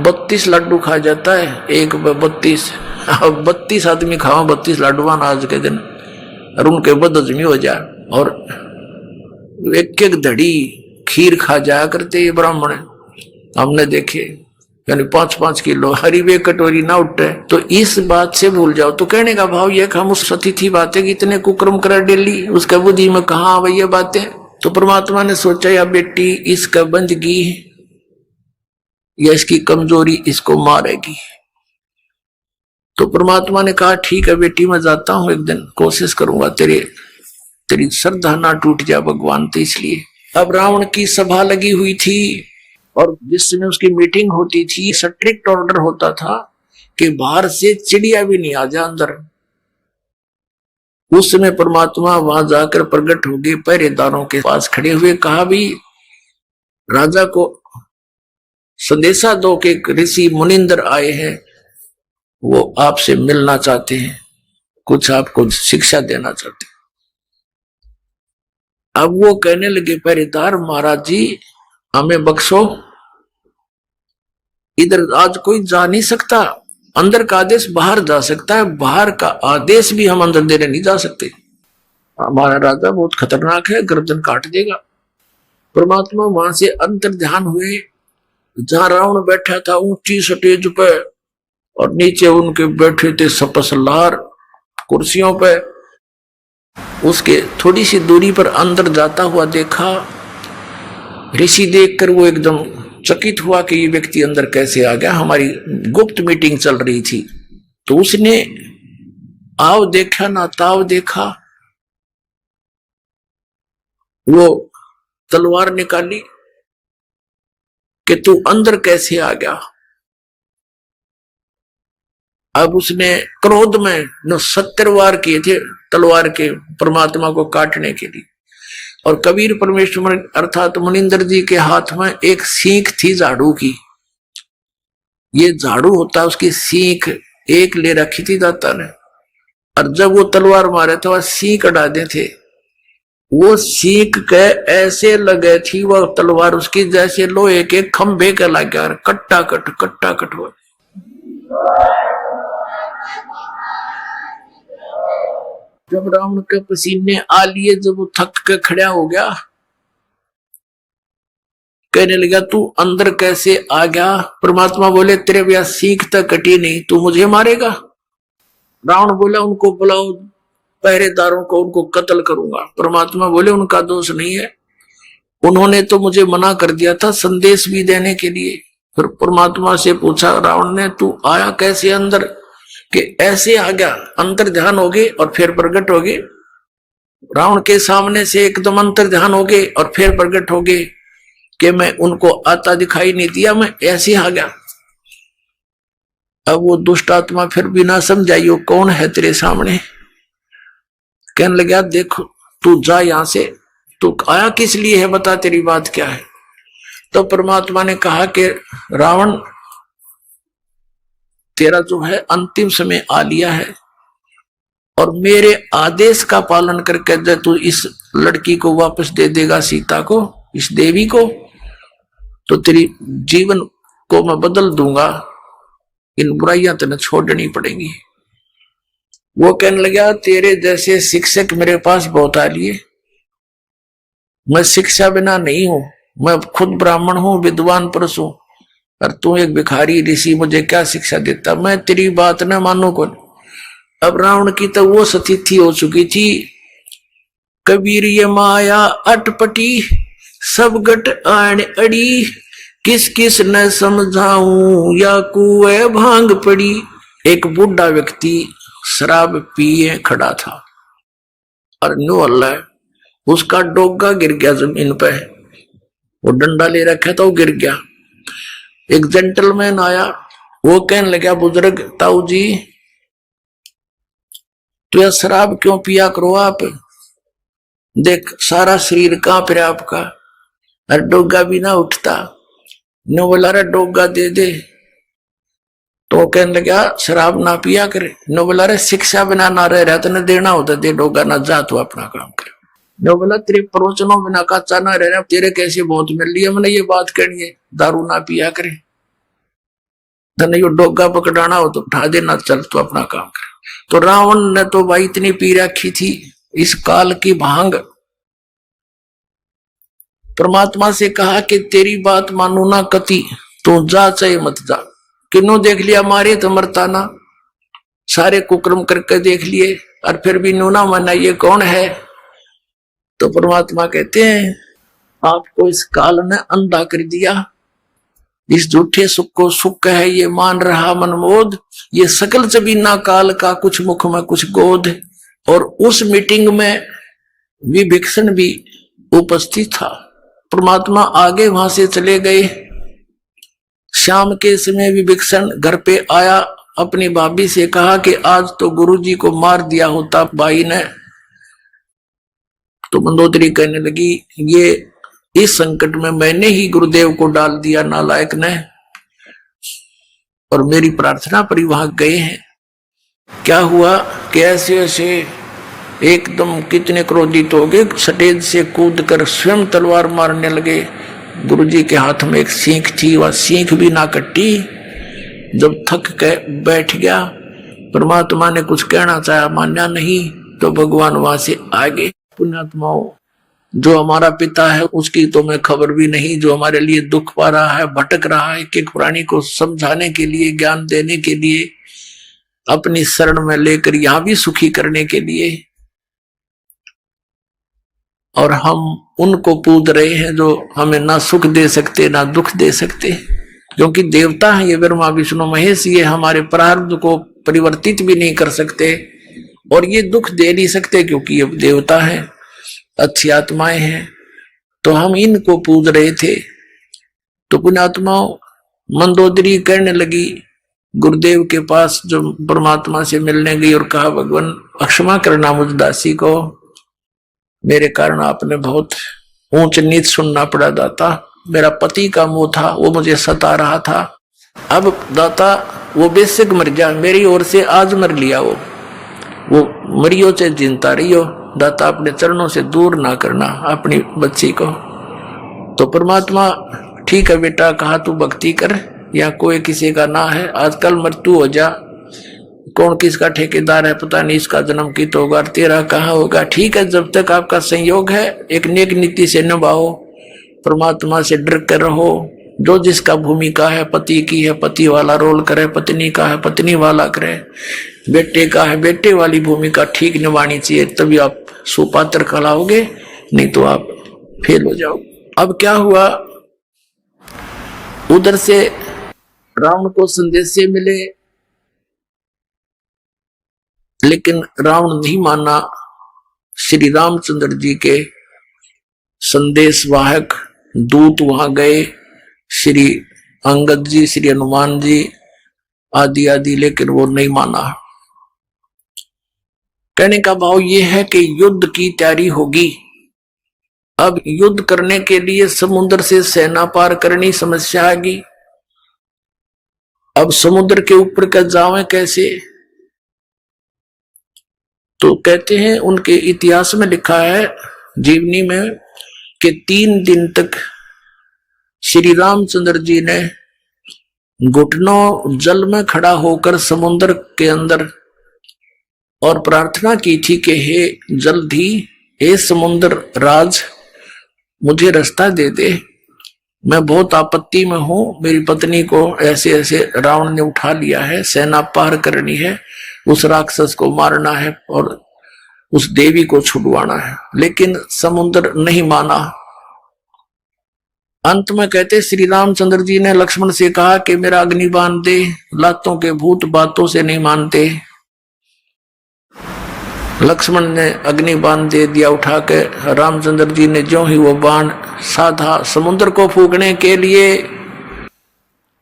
32 लड्डू खा जाता है, एक 32 आदमी खाओ 32 लड्डुआन आज के दिन, और उनके बद हजमी हो जाए, और एक एक धड़ी खीर खा जाया करते ये ब्राह्मण हमने देखे, यानी 5-5 किलो हरी वे कटोरी ना उठे। तो इस बात से भूल जाओ। तो कहने का भाव यह हम उस सती बातें कितने कुक्रम कर डेली, उसका बुद्धि में कहा आ ये बातें। तो परमात्मा ने सोचा या बेटी इसका बंदगी या इसकी कमजोरी इसको मारेगी। तो परमात्मा ने कहा ठीक है बेटी मैं जाता हूं, एक दिन कोशिश करूंगा तेरी श्रद्धा ना टूट जाए भगवान। तो इसलिए अब रावण की सभा लगी हुई थी, और जिस समय उसकी मीटिंग होती थी स्ट्रिक्ट ऑर्डर होता था कि बाहर से चिड़िया भी नहीं आ जाए अंदर। उस समय परमात्मा वहां जाकर प्रकट हो गए, पहरेदारों के पास खड़े हुए, कहा भी राजा को संदेशा दो कि ऋषि मुनिंदर आए हैं, वो आपसे मिलना चाहते हैं। कुछ आपको शिक्षा देना चाहते। अब वो कहने लगे पहरेदार महाराज जी हमें बख्शो, इधर आज कोई जा नहीं सकता, अंदर का आदेश बाहर जा सकता है, बाहर का आदेश भी हम अंदर देने नहीं जा सकते। हमारा राजा बहुत खतरनाक है, गर्दन काट देगा। परमात्मा वहां से अंतर ध्यान हुए, जहां रावण बैठा था ऊंची स्टेज पे और नीचे उनके बैठे थे सपसलार कुर्सियों पे, उसके थोड़ी सी दूरी पर अंदर जाता हुआ देखा। ऋषि देखकर वो एकदम चकित हुआ कि ये व्यक्ति अंदर कैसे आ गया, हमारी गुप्त मीटिंग चल रही थी। तो उसने आव देखा ना ताव देखा, वो तलवार निकाली कि तू अंदर कैसे आ गया। अब उसने क्रोध में न 70 वार किए थे तलवार के परमात्मा को काटने के लिए। और कबीर परमेश्वर अर्थात मुनिंदर जी के हाथ में एक सीख थी झाड़ू की। ये झाड़ू होता, उसकी सीख एक ले रखी थी दाता ने, और जब वो तलवार मारे तो वह सीख अड़ादे थे। वो सीख के ऐसे लगे थी वह तलवार उसकी जैसे लोहे के खंभे के लग गया, कट्टा कट हो। जब रावण के पसीने आ लिए, जब वो थक के खड़ा हो गया, कहने लगा तू अंदर कैसे आ गया। परमात्मा बोले तेरे ब्याह सीख तक कटी नहीं, तू मुझे मारेगा। रावण बोला उनको बुलाओ पहरेदारों को, उनको कत्ल करूंगा। परमात्मा बोले उनका दोष नहीं है, उन्होंने तो मुझे मना कर दिया था संदेश भी देने के लिए। फिर परमात्मा से पूछा रावण ने तू आया कैसे अंदर, कि ऐसे आ गया, अंतर ध्यान हो गए और फिर प्रकट हो गए। रावण के सामने से एकदम अंतर ध्यान हो गए और फिर प्रकट हो गए कि मैं उनको आता दिखाई नहीं दिया, मैं ऐसे आ गया। अब वो दुष्ट आत्मा फिर बिना समझाइयो कौन है तेरे सामने, कहने लगा देखो तू जा यहां से, तू आया किस लिए है, बता तेरी बात क्या है। तो परमात्मा ने कहा कि रावण तेरा जो है अंतिम समय आ लिया है, और मेरे आदेश का पालन करके जब तू इस लड़की को वापस दे देगा, सीता को, इस देवी को, तो तेरी जीवन को मैं बदल दूंगा, इन बुराइयां तेने छोड़नी पड़ेंगी। वो कहने लगा तेरे जैसे शिक्षक मेरे पास बहुत आ लिए, मैं शिक्षा बिना नहीं हूं, मैं खुद ब्राह्मण हूं, विद्वान पुरुष हूं, और तू एक भिखारी ऋषि, मुझे क्या शिक्षा देता, मैं तेरी बात न मानू कौन। अब रावण की तो वो स्थिति हो चुकी थी, कबीर ये माया अटपटी सब गट आण अड़ी, किस किस न समझाऊं या कुएं भांग पड़ी। एक बूढ़ा व्यक्ति शराब पिए खड़ा था और नो अल्लाह उसका डोगा गिर गया जमीन पे, वो डंडा ले रखा था, वो गिर गया। एक जेंटलमैन आया, वो कहने लगा बुजुर्ग ताऊ जी तो यह शराब क्यों पिया करो आप, देख सारा शरीर कांप रहा आपका, और डोगा भी ना उठता। नो बोला रे डोगा दे दे, तो कहने लगा शराब ना पिया करे। नो बोला रे शिक्षा बिना ना रह रहा तो न देना होता, दे डोगा ना जा तू अपना काम कर। नो बोला तेरे प्रवचनों बिना कच्चा ना रह रहा, तेरे कैसे बहुत मिल रही है, मैंने ये बात कहनी है, दारू ना पिया करे, नहीं डोगा पकड़ाना हो तो उठा देना, चल तू अपना काम कर। तो रावण ने तो भाई इतनी पी रखी थी इस काल की भांग। परमात्मा से कहा कि तेरी बात मानू ना कति, तू जा चाहे मत जा। किन्नों देख लिया मारे तो मरता ना, सारे कुकर्म करके देख लिए और फिर भी नूना माना, ये कौन है। तो परमात्मा कहते हैं आपको इस काल ने अंधा कर दिया, इस झूठे सुख को सुख है ये मान रहा मनमोद, ये सकल जबीना काल का कुछ मुख में कुछ गोद। और उस मीटिंग में विभीषण भी उपस्थित था। परमात्मा आगे वहां से चले गए। शाम के समय विभीषण घर पे आया, अपनी भाभी से कहा कि आज तो गुरुजी को मार दिया होता भाई ने। तो मंदोदरी कहने लगी ये इस संकट में मैंने ही गुरुदेव को डाल दिया नालायक ने, और मेरी प्रार्थना पर वहां गए हैं। क्या हुआ कि ऐसे ऐसे एकदम कितने क्रोधित हो गए, स्टेज से कूद कर स्वयं तलवार मारने लगे। गुरुजी के हाथ में एक सीख थी, वह सीख भी ना कटी। जब थक के बैठ गया, परमात्मा ने कुछ कहना चाहा, मान्या नहीं, तो भगवान वहां से आ गए। पुण्यात्माओं, जो हमारा पिता है उसकी तो मैं खबर भी नहीं, जो हमारे लिए दुख पा रहा है, भटक रहा है, कि प्राणी को समझाने के लिए, ज्ञान देने के लिए, अपनी शरण में लेकर यहां भी सुखी करने के लिए, और हम उनको पूज रहे हैं जो हमें ना सुख दे सकते ना दुख दे सकते, क्योंकि देवता है ये ब्रह्मा विष्णु महेश, ये हमारे प्रारब्ध को परिवर्तित भी नहीं कर सकते और ये दुख दे नहीं सकते, क्योंकि ये देवता है, अच्छी आत्माएं हैं। तो हम इनको पूज रहे थे। तो पुण्यात्माओं, मंदोदरी कहने लगी गुरुदेव के पास, जो परमात्मा से मिलने गई, और कहा, भगवान क्षमा करना मुझ दासी को, मेरे कारण आपने बहुत ऊंच नीच सुनना पड़ा दाता। मेरा पति का मुंह था, वो मुझे सता रहा था। अब दाता वो बेशक मर जा, मेरी ओर से आज मर लिया, वो मरियो से जिंदा रहियो, दाता अपने चरणों से दूर ना करना अपनी बच्ची को। तो परमात्मा, ठीक है बेटा, कहा तू भक्ति कर, या कोई किसी का ना है, आजकल मृत्यु हो जा, कौन किसका ठेकेदार है पता नहीं, इसका जन्म की तो होगा, तेरा कहाँ होगा। ठीक है, जब तक आपका संयोग है एक नेक नीति से निभाओ, परमात्मा से डर कर रहो। जो जिसका भूमिका है, पति की है पति वाला रोल करे, पत्नी का है पत्नी वाला करे, बेटे का है बेटे वाली भूमिका ठीक निभानी चाहिए, तभी आप सुपात्र कहलाओगे, नहीं तो आप फेल हो जाओ। अब क्या हुआ, उधर से रावण को संदेश मिले, लेकिन रावण नहीं माना। श्री रामचंद्र जी के संदेश वाहक दूत वहां गए, श्री अंगद जी, श्री हनुमान जी आदि आदि, लेकिन वो नहीं माना। कहने का भाव ये है कि युद्ध की तैयारी होगी। अब युद्ध करने के लिए समुद्र से सेना पार करनी समस्या आएगी। अब समुद्र के ऊपर का जावे कैसे, तो कहते हैं उनके इतिहास में लिखा है जीवनी में कि 3 दिन तक श्री रामचंद्र जी ने घुटनों जल में खड़ा होकर समुद्र के अंदर और प्रार्थना की थी कि हे जल्दी, हे समुद्र राज, मुझे रास्ता दे दे, मैं बहुत आपत्ति में हूं, मेरी पत्नी को ऐसे ऐसे रावण ने उठा लिया है, सेना पार करनी है, उस राक्षस को मारना है और उस देवी को छुड़वाना है। लेकिन समुद्र नहीं माना। अंत में कहते श्री रामचंद्र जी ने लक्ष्मण से कहा कि मेरा अग्निबाण दे, लातों के भूत बातों से नहीं मानते। लक्ष्मण ने अग्निबाण दे दिया उठा के। रामचंद्र जी ने जो ही वो बाण साधा समुद्र को फूकने के लिए,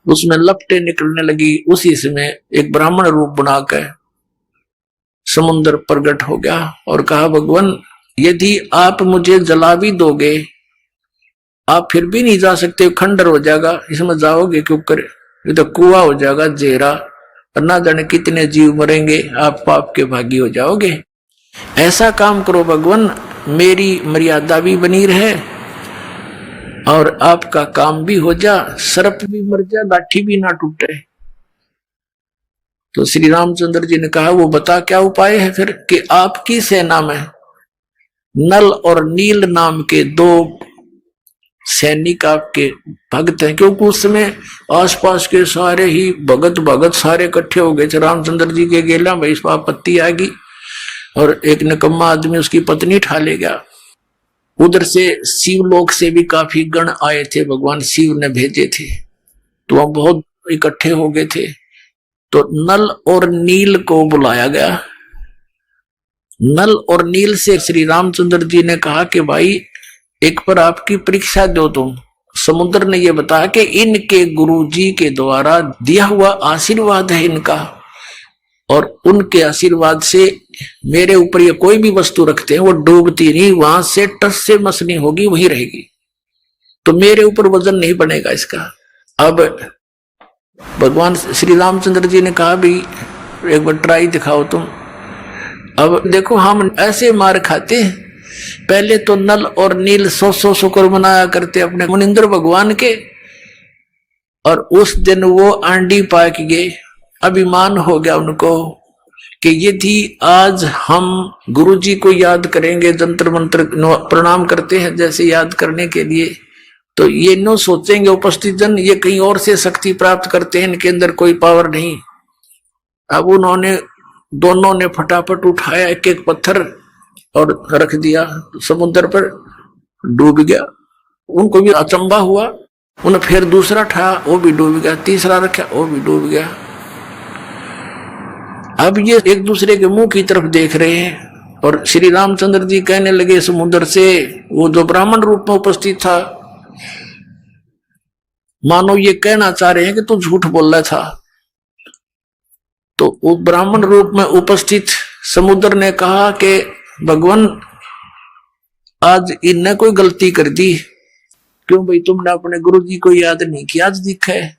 उसमें लपटें निकलने लगी। उसी समय एक ब्राह्मण रूप बनाकर समुद्र प्रकट हो गया और कहा, भगवान यदि आप मुझे जला भी दोगे, आप फिर भी नहीं जा सकते, खंडर हो जाएगा, इसमें जाओगे क्यों करे, ये तो कुआं हो जाएगा जेरा, और ना जाने कितने जीव मरेंगे, आप पाप के भागी हो जाओगे। ऐसा काम करो भगवान, मेरी मर्यादा भी बनी रहे और आपका काम भी हो जा, सर्प भी मर जा, लाठी भी ना टूटे। तो श्री रामचंद्र जी ने कहा, वो बता क्या उपाय है फिर, कि आपकी सेना में नल और नील नाम के 2 सैनिक आपके भक्त हैं, क्योंकि उस समय आसपास के सारे ही भगत सारे इकट्ठे हो गए थे। रामचंद्र जी के गेला में इस आपत्ति आ गई और एक निकम्मा आदमी उसकी पत्नी ठा ले गया। उधर से शिवलोक से भी काफी गण आए थे, भगवान शिव ने भेजे थे, तो वह बहुत इकट्ठे हो गए थे। तो नल और नील को बुलाया गया। नल और नील से श्री रामचंद्र जी ने कहा कि भाई एक पर आपकी परीक्षा दो तुम। समुद्र ने यह बताया कि इनके गुरुजी के द्वारा दिया हुआ आशीर्वाद है इनका, और उनके आशीर्वाद से मेरे ऊपर ये कोई भी वस्तु रखते हैं वो डूबती नहीं, वहां से टस से मसनी होगी वहीं रहेगी, तो मेरे ऊपर वजन नहीं बनेगा इसका। अब भगवान श्री रामचंद्र जी ने कहा, भी एक बार ट्राई दिखाओ तुम। अब देखो हम ऐसे मार खाते हैं। पहले तो नल और नील 100 शुक्र मनाया करते अपने मुनिंद्र भगवान के, और उस दिन वो आंडी पाक गए। अभिमान हो गया उनको कि यदि आज हम गुरुजी को याद करेंगे, जंतर मंत्र प्रणाम करते हैं जैसे याद करने के लिए, तो ये नो सोचेंगे उपस्थित जन ये कहीं और से शक्ति प्राप्त करते हैं, इनके अंदर कोई पावर नहीं। अब उन्होंने दोनों ने फटाफट उठाया एक एक पत्थर और रख दिया समुद्र पर, डूब गया। उनको भी अचंबा हुआ। उन्हें फिर दूसरा उठाया, वो भी डूब गया। तीसरा रखा, वो भी डूब गया। अब ये एक दूसरे के मुंह की तरफ देख रहे हैं और श्री रामचंद्र जी कहने लगे समुद्र से, वो जो ब्राह्मण रूप में उपस्थित था, मानो ये कहना चाह रहे हैं कि तू झूठ बोल रहा था। तो वो ब्राह्मण रूप में उपस्थित समुद्र ने कहा कि भगवान आज इनने कोई गलती कर दी, क्यों भाई तुमने अपने गुरु जी को याद नहीं किया, आज दिखा है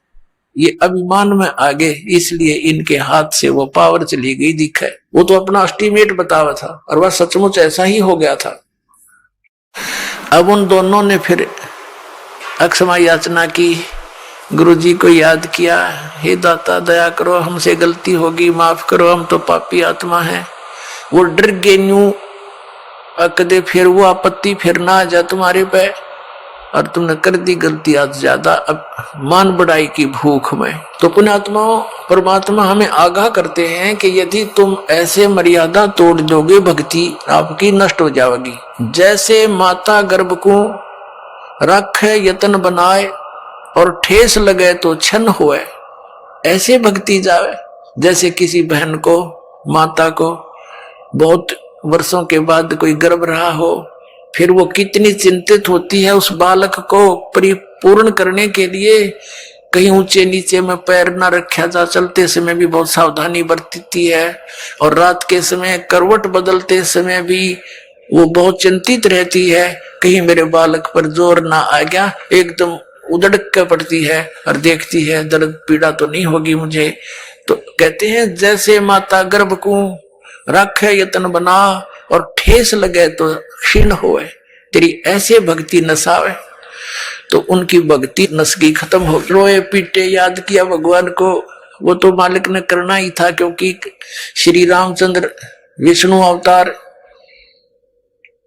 ये अभिमान में आ गए, इसलिए इनके हाथ से वो पावर चली गई दिखा है। वो तो अपना एस्टीमेट बतावा था और वह सचमुच ऐसा ही हो गया था। अब उन दोनों ने फिर अक्षमा याचना की, गुरुजी को याद किया, हे दाता दया करो, हमसे गलती होगी, माफ करो, हम तो पापी आत्मा हैं। वो डर गए न्यू कदे फिर वो आपत्ति फिर ना आ जा तुम्हारे पे, और तुमने कर दी गलती आज ज्यादा, अब मान बढ़ाई की भूख में। तो पुण्यात्माओं, परमात्मा हमें आगाह करते हैं कि यदि तुम ऐसे मर्यादा तोड़ दोगे, भक्ति आपकी नष्ट हो जाएगी। जैसे माता गर्भ को रखे यतन बनाए और ठेस लगे तो छन होए, ऐसे भक्ति जावे। जैसे किसी बहन को, माता को बहुत वर्षों के बाद कोई गर्भ रहा हो, फिर वो कितनी चिंतित होती है उस बालक को परिपूर्ण करने के लिए, कहीं ऊंचे नीचे में पैर न रखा जा, चलते समय भी बहुत सावधानी बरतती है, और रात के समय करवट बदलते समय भी वो बहुत चिंतित रहती है, कहीं मेरे बालक पर जोर ना आ गया, एकदम उधड़क के पड़ती है और देखती है दर्द पीड़ा तो नहीं होगी मुझे। तो कहते हैं जैसे माता गर्भ को रखे यतन बना और ठेस लगे तो क्षीण होए, तेरी ऐसे भक्ति नसावे। तो उनकी भक्ति नसगी खत्म हो, रोए पीटे याद किया भगवान को, वो तो मालिक ने करना ही था, क्योंकि श्री रामचंद्र विष्णु अवतार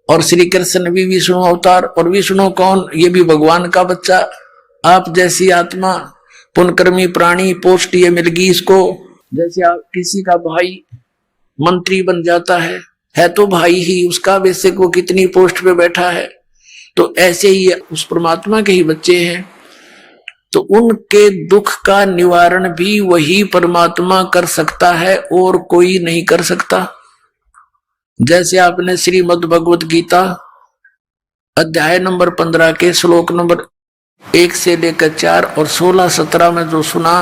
और श्री कृष्ण भी विष्णु अवतार, और विष्णु कौन, ये भी भगवान का बच्चा। आप जैसी आत्मा पुनकर्मी प्राणी, पोस्ट ये मिल गई इसको। जैसे आप किसी का भाई मंत्री बन जाता है तो भाई ही उसका, वैसे को कितनी पोस्ट पे बैठा है, तो ऐसे ही उस परमात्मा के ही बच्चे हैं। तो उनके दुख का निवारण भी वही परमात्मा कर सकता है और कोई नहीं कर सकता। जैसे आपने श्रीमद् भगवत गीता अध्याय नंबर 15 के श्लोक नंबर 1 से लेकर 4 और 16-17 में जो सुना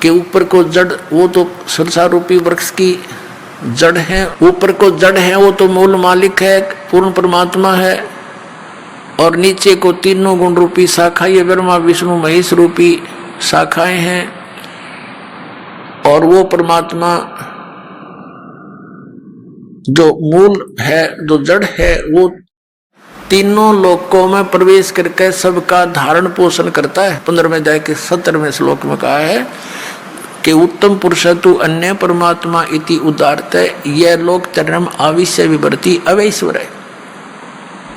कि ऊपर को जड़, वो तो संसार रूपी वृक्ष की जड़ है, ऊपर को जड़ है वो तो मूल मालिक है, पूर्ण परमात्मा है, और नीचे को तीनों गुण रूपी शाखा, ये ब्रह्मा विष्णु महेश रूपी शाखाएं हैं, और वो परमात्मा जो मूल है, जो जड़ है, वो तीनों लोकों में प्रवेश करके सबका धारण पोषण करता है। 15वें अध्याय के 17वें श्लोक में कहा है कि उत्तम पुरुष तु अन्य परमात्मा इति उदारत, यह लोक चरम आविश्य विवर्ती अवैश्वर है।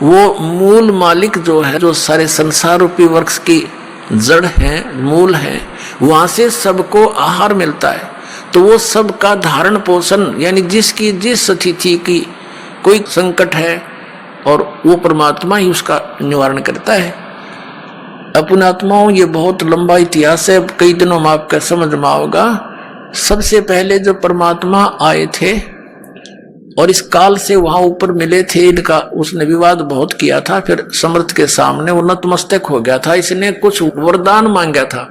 वो मूल मालिक जो है, जो सारे संसार रूपी वृक्ष की जड़ है, मूल है, वहां से सबको आहार मिलता है। तो वो सबका धारण पोषण, यानी जिसकी जिस स्थिति की कोई संकट है, और वो परमात्मा ही उसका निवारण करता है। अपनात्माओं, ये बहुत लंबा इतिहास है, कई दिनों में आपका समझ में आओगा। सबसे पहले जो परमात्मा आए थे और इस काल से वहां ऊपर मिले थे, इनका उसने विवाद बहुत किया था। फिर समर्थ के सामने वो नतमस्तक हो गया था। इसने कुछ वरदान मांगा था।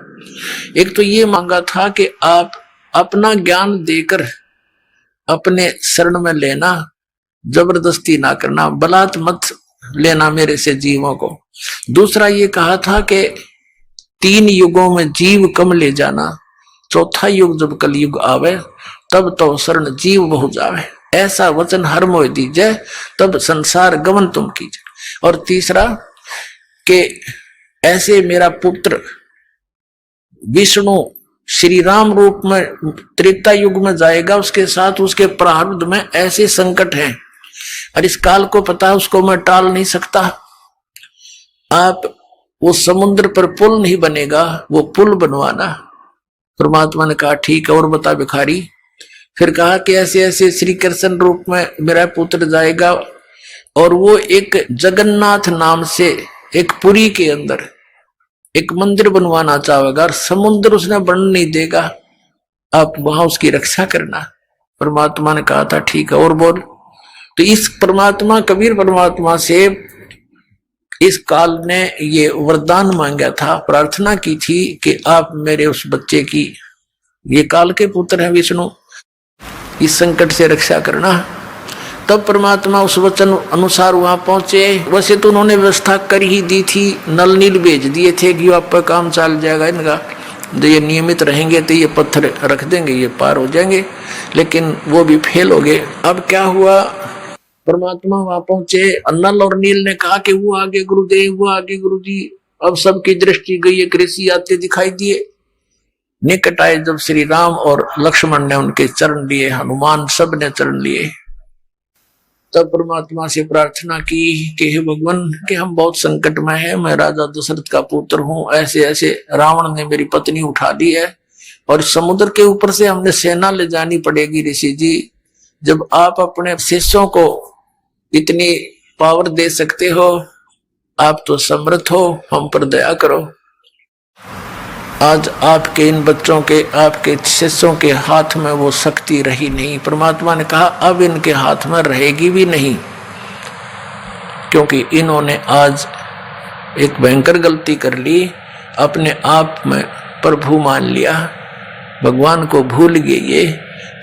एक तो ये मांगा था कि आप अपना ज्ञान देकर अपने शरण में लेना, जबरदस्ती ना करना, बलात् मत लेना मेरे से जीवों को। दूसरा ये कहा था कि 3 युगों में जीव कम ले जाना, चौथा युग जब कलयुग आवे तब तो शरण जीव बहु जावे, ऐसा वचन हर मोह दीजै, तब संसार गमन तुम कीजिए। और तीसरा कि ऐसे मेरा पुत्र विष्णु श्री राम रूप में त्रेता युग में जाएगा, उसके साथ उसके प्रारब्ध में ऐसे संकट हैं और इस काल को पता है, उसको मैं टाल नहीं सकता। आप वो समुद्र पर पुल नहीं बनेगा, वो पुल बनवाना। परमात्मा ने कहा ठीक है, और बता भिखारी। फिर कहा कि ऐसे ऐसे श्री कृष्ण रूप में मेरा पुत्र जाएगा और वो एक जगन्नाथ नाम से एक पुरी के अंदर एक मंदिर बनवाना चाहेगा और समुद्र उसने बनने नहीं देगा, आप वहां उसकी रक्षा करना। परमात्मा ने कहा था ठीक है, और बोल। तो इस परमात्मा कबीर परमात्मा से इस काल ने ये वरदान मांगा था, प्रार्थना की थी कि आप मेरे उस बच्चे की, ये काल के पुत्र हैं विष्णु, इस संकट से रक्षा करना। तब परमात्मा उस वचन अनुसार वहां पहुंचे। वैसे तो उन्होंने व्यवस्था कर ही दी थी, नल नील भेज दिए थे कि आप पर काम चल जाएगा इनका, जो ये नियमित रहेंगे तो ये पत्थर रख देंगे, ये पार हो जाएंगे, लेकिन वो भी फेल हो गए। अब क्या हुआ, परमात्मा वहां पहुंचे, नल और नील ने कहा कि वो आगे गुरुदेव, वो आगे गुरुजी। अब सबकी दृष्टि गई, एक ऋषि आते दिखाई दिए। निकट आए जब श्री राम और लक्ष्मण ने उनके चरण लिए, हनुमान सब ने चरण लिए, तब परमात्मा से प्रार्थना की कि हे भगवान, कि हम बहुत संकट में हैं, मैं राजा दशरथ का पुत्र हूं, ऐसे ऐसे रावण ने मेरी पत्नी उठा दी है और समुद्र के ऊपर से हमने सेना ले जानी पड़ेगी। ऋषि जी, जब आप अपने शिष्यों को इतनी पावर दे सकते हो, आप तो समर्थ हो, हम पर दया करो। आज आपके इन बच्चों के, आपके शिष्यों के हाथ में वो शक्ति रही नहीं। परमात्मा ने कहा अब इनके हाथ में रहेगी भी नहीं, क्योंकि इन्होंने आज एक भयंकर गलती कर ली, अपने आप में प्रभु मान लिया, भगवान को भूल गए ये।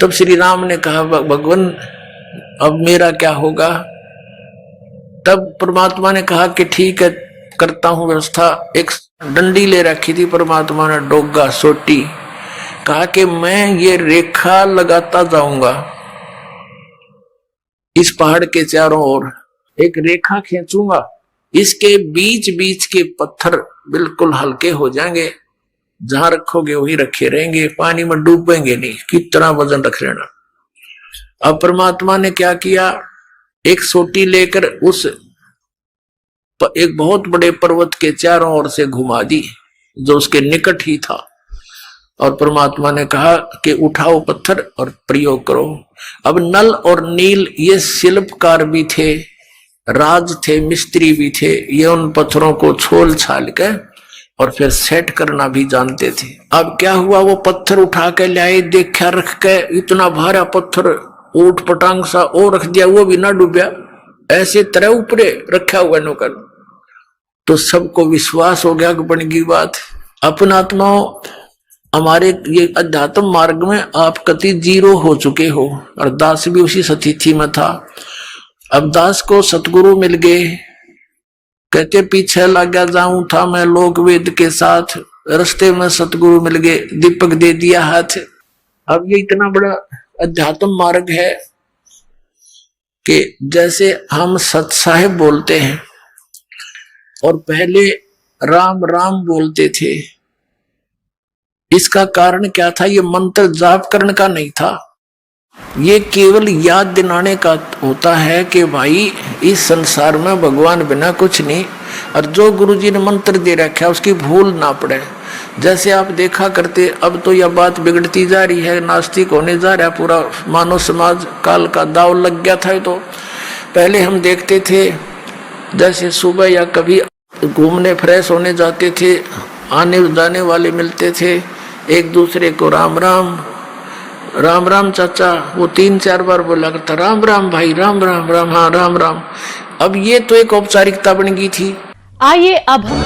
तब श्री राम ने कहा भगवान अब मेरा क्या होगा। तब परमात्मा ने कहा कि ठीक है, करता हूं व्यवस्था। एक डंडी ले रखी थी परमात्मा ने, डोगा सोटी, कहा कि मैं ये रेखा लगाता जाऊंगा इस पहाड़ के चारों ओर, एक रेखा खींचूंगा, इसके बीच बीच के पत्थर बिल्कुल हल्के हो जाएंगे, जहां रखोगे वही रखे रहेंगे, पानी में डूबेंगे नहीं, कितना वजन रख लेना। अब परमात्मा ने क्या किया, एक सोटी लेकर उस एक बहुत बड़े पर्वत के चारों ओर से घुमा दी, जो उसके निकट ही था, और परमात्मा ने कहा कि उठाओ पत्थर और प्रयोग करो। अब नल और नील ये शिल्पकार भी थे, राज थे, मिस्त्री भी थे, ये उन पत्थरों को छोल छाल के और फिर सेट करना भी जानते थे। अब क्या हुआ, वो पत्थर उठा के लाए, देखा रख के, इतना भारा पत्थर ऊट पटांग सा और रख दिया, वो भी ना डूबया, ऐसे तरह ऊपरे रखा हुआ नौकर। तो सबको विश्वास हो गया कि बन गई बात। अपना आत्मा हमारे ये अध्यात्म मार्ग में आप कति जीरो हो चुके हो, और दास भी उसी स्थिति में था। अब दास को सतगुरु मिल गए, कहते पीछे लग गया जाऊं था मैं लोक वेद के साथ, रास्ते में सतगुरु मिल गए, दीपक दे दिया हाथ। अब ये इतना बड़ा अध्यात्म मार्ग है कि जैसे हम सत साहिब बोलते हैं और पहले राम राम बोलते थे, इसका कारण क्या था, ये मंत्र जाप करने का नहीं था, ये केवल याद दिलाने का होता है कि भाई इस संसार में भगवान बिना कुछ नहीं, और जो गुरुजी ने मंत्र दे रखा है उसकी भूल ना पड़े। जैसे आप देखा करते, अब तो यह बात बिगड़ती जा रही है, नास्तिक होने जा रहा है पूरा मानव समाज, काल का दाव लग गया था। तो पहले हम देखते थे जैसे सुबह या कभी घूमने फ्रेश होने जाते थे, आने जाने वाले मिलते थे, एक दूसरे को राम राम राम राम चाचा, वो 3-4 बार बोला करता, राम राम भाई, राम राम राम, हाँ राम राम। अब ये तो एक औपचारिकता बन गई थी। आइए अब हम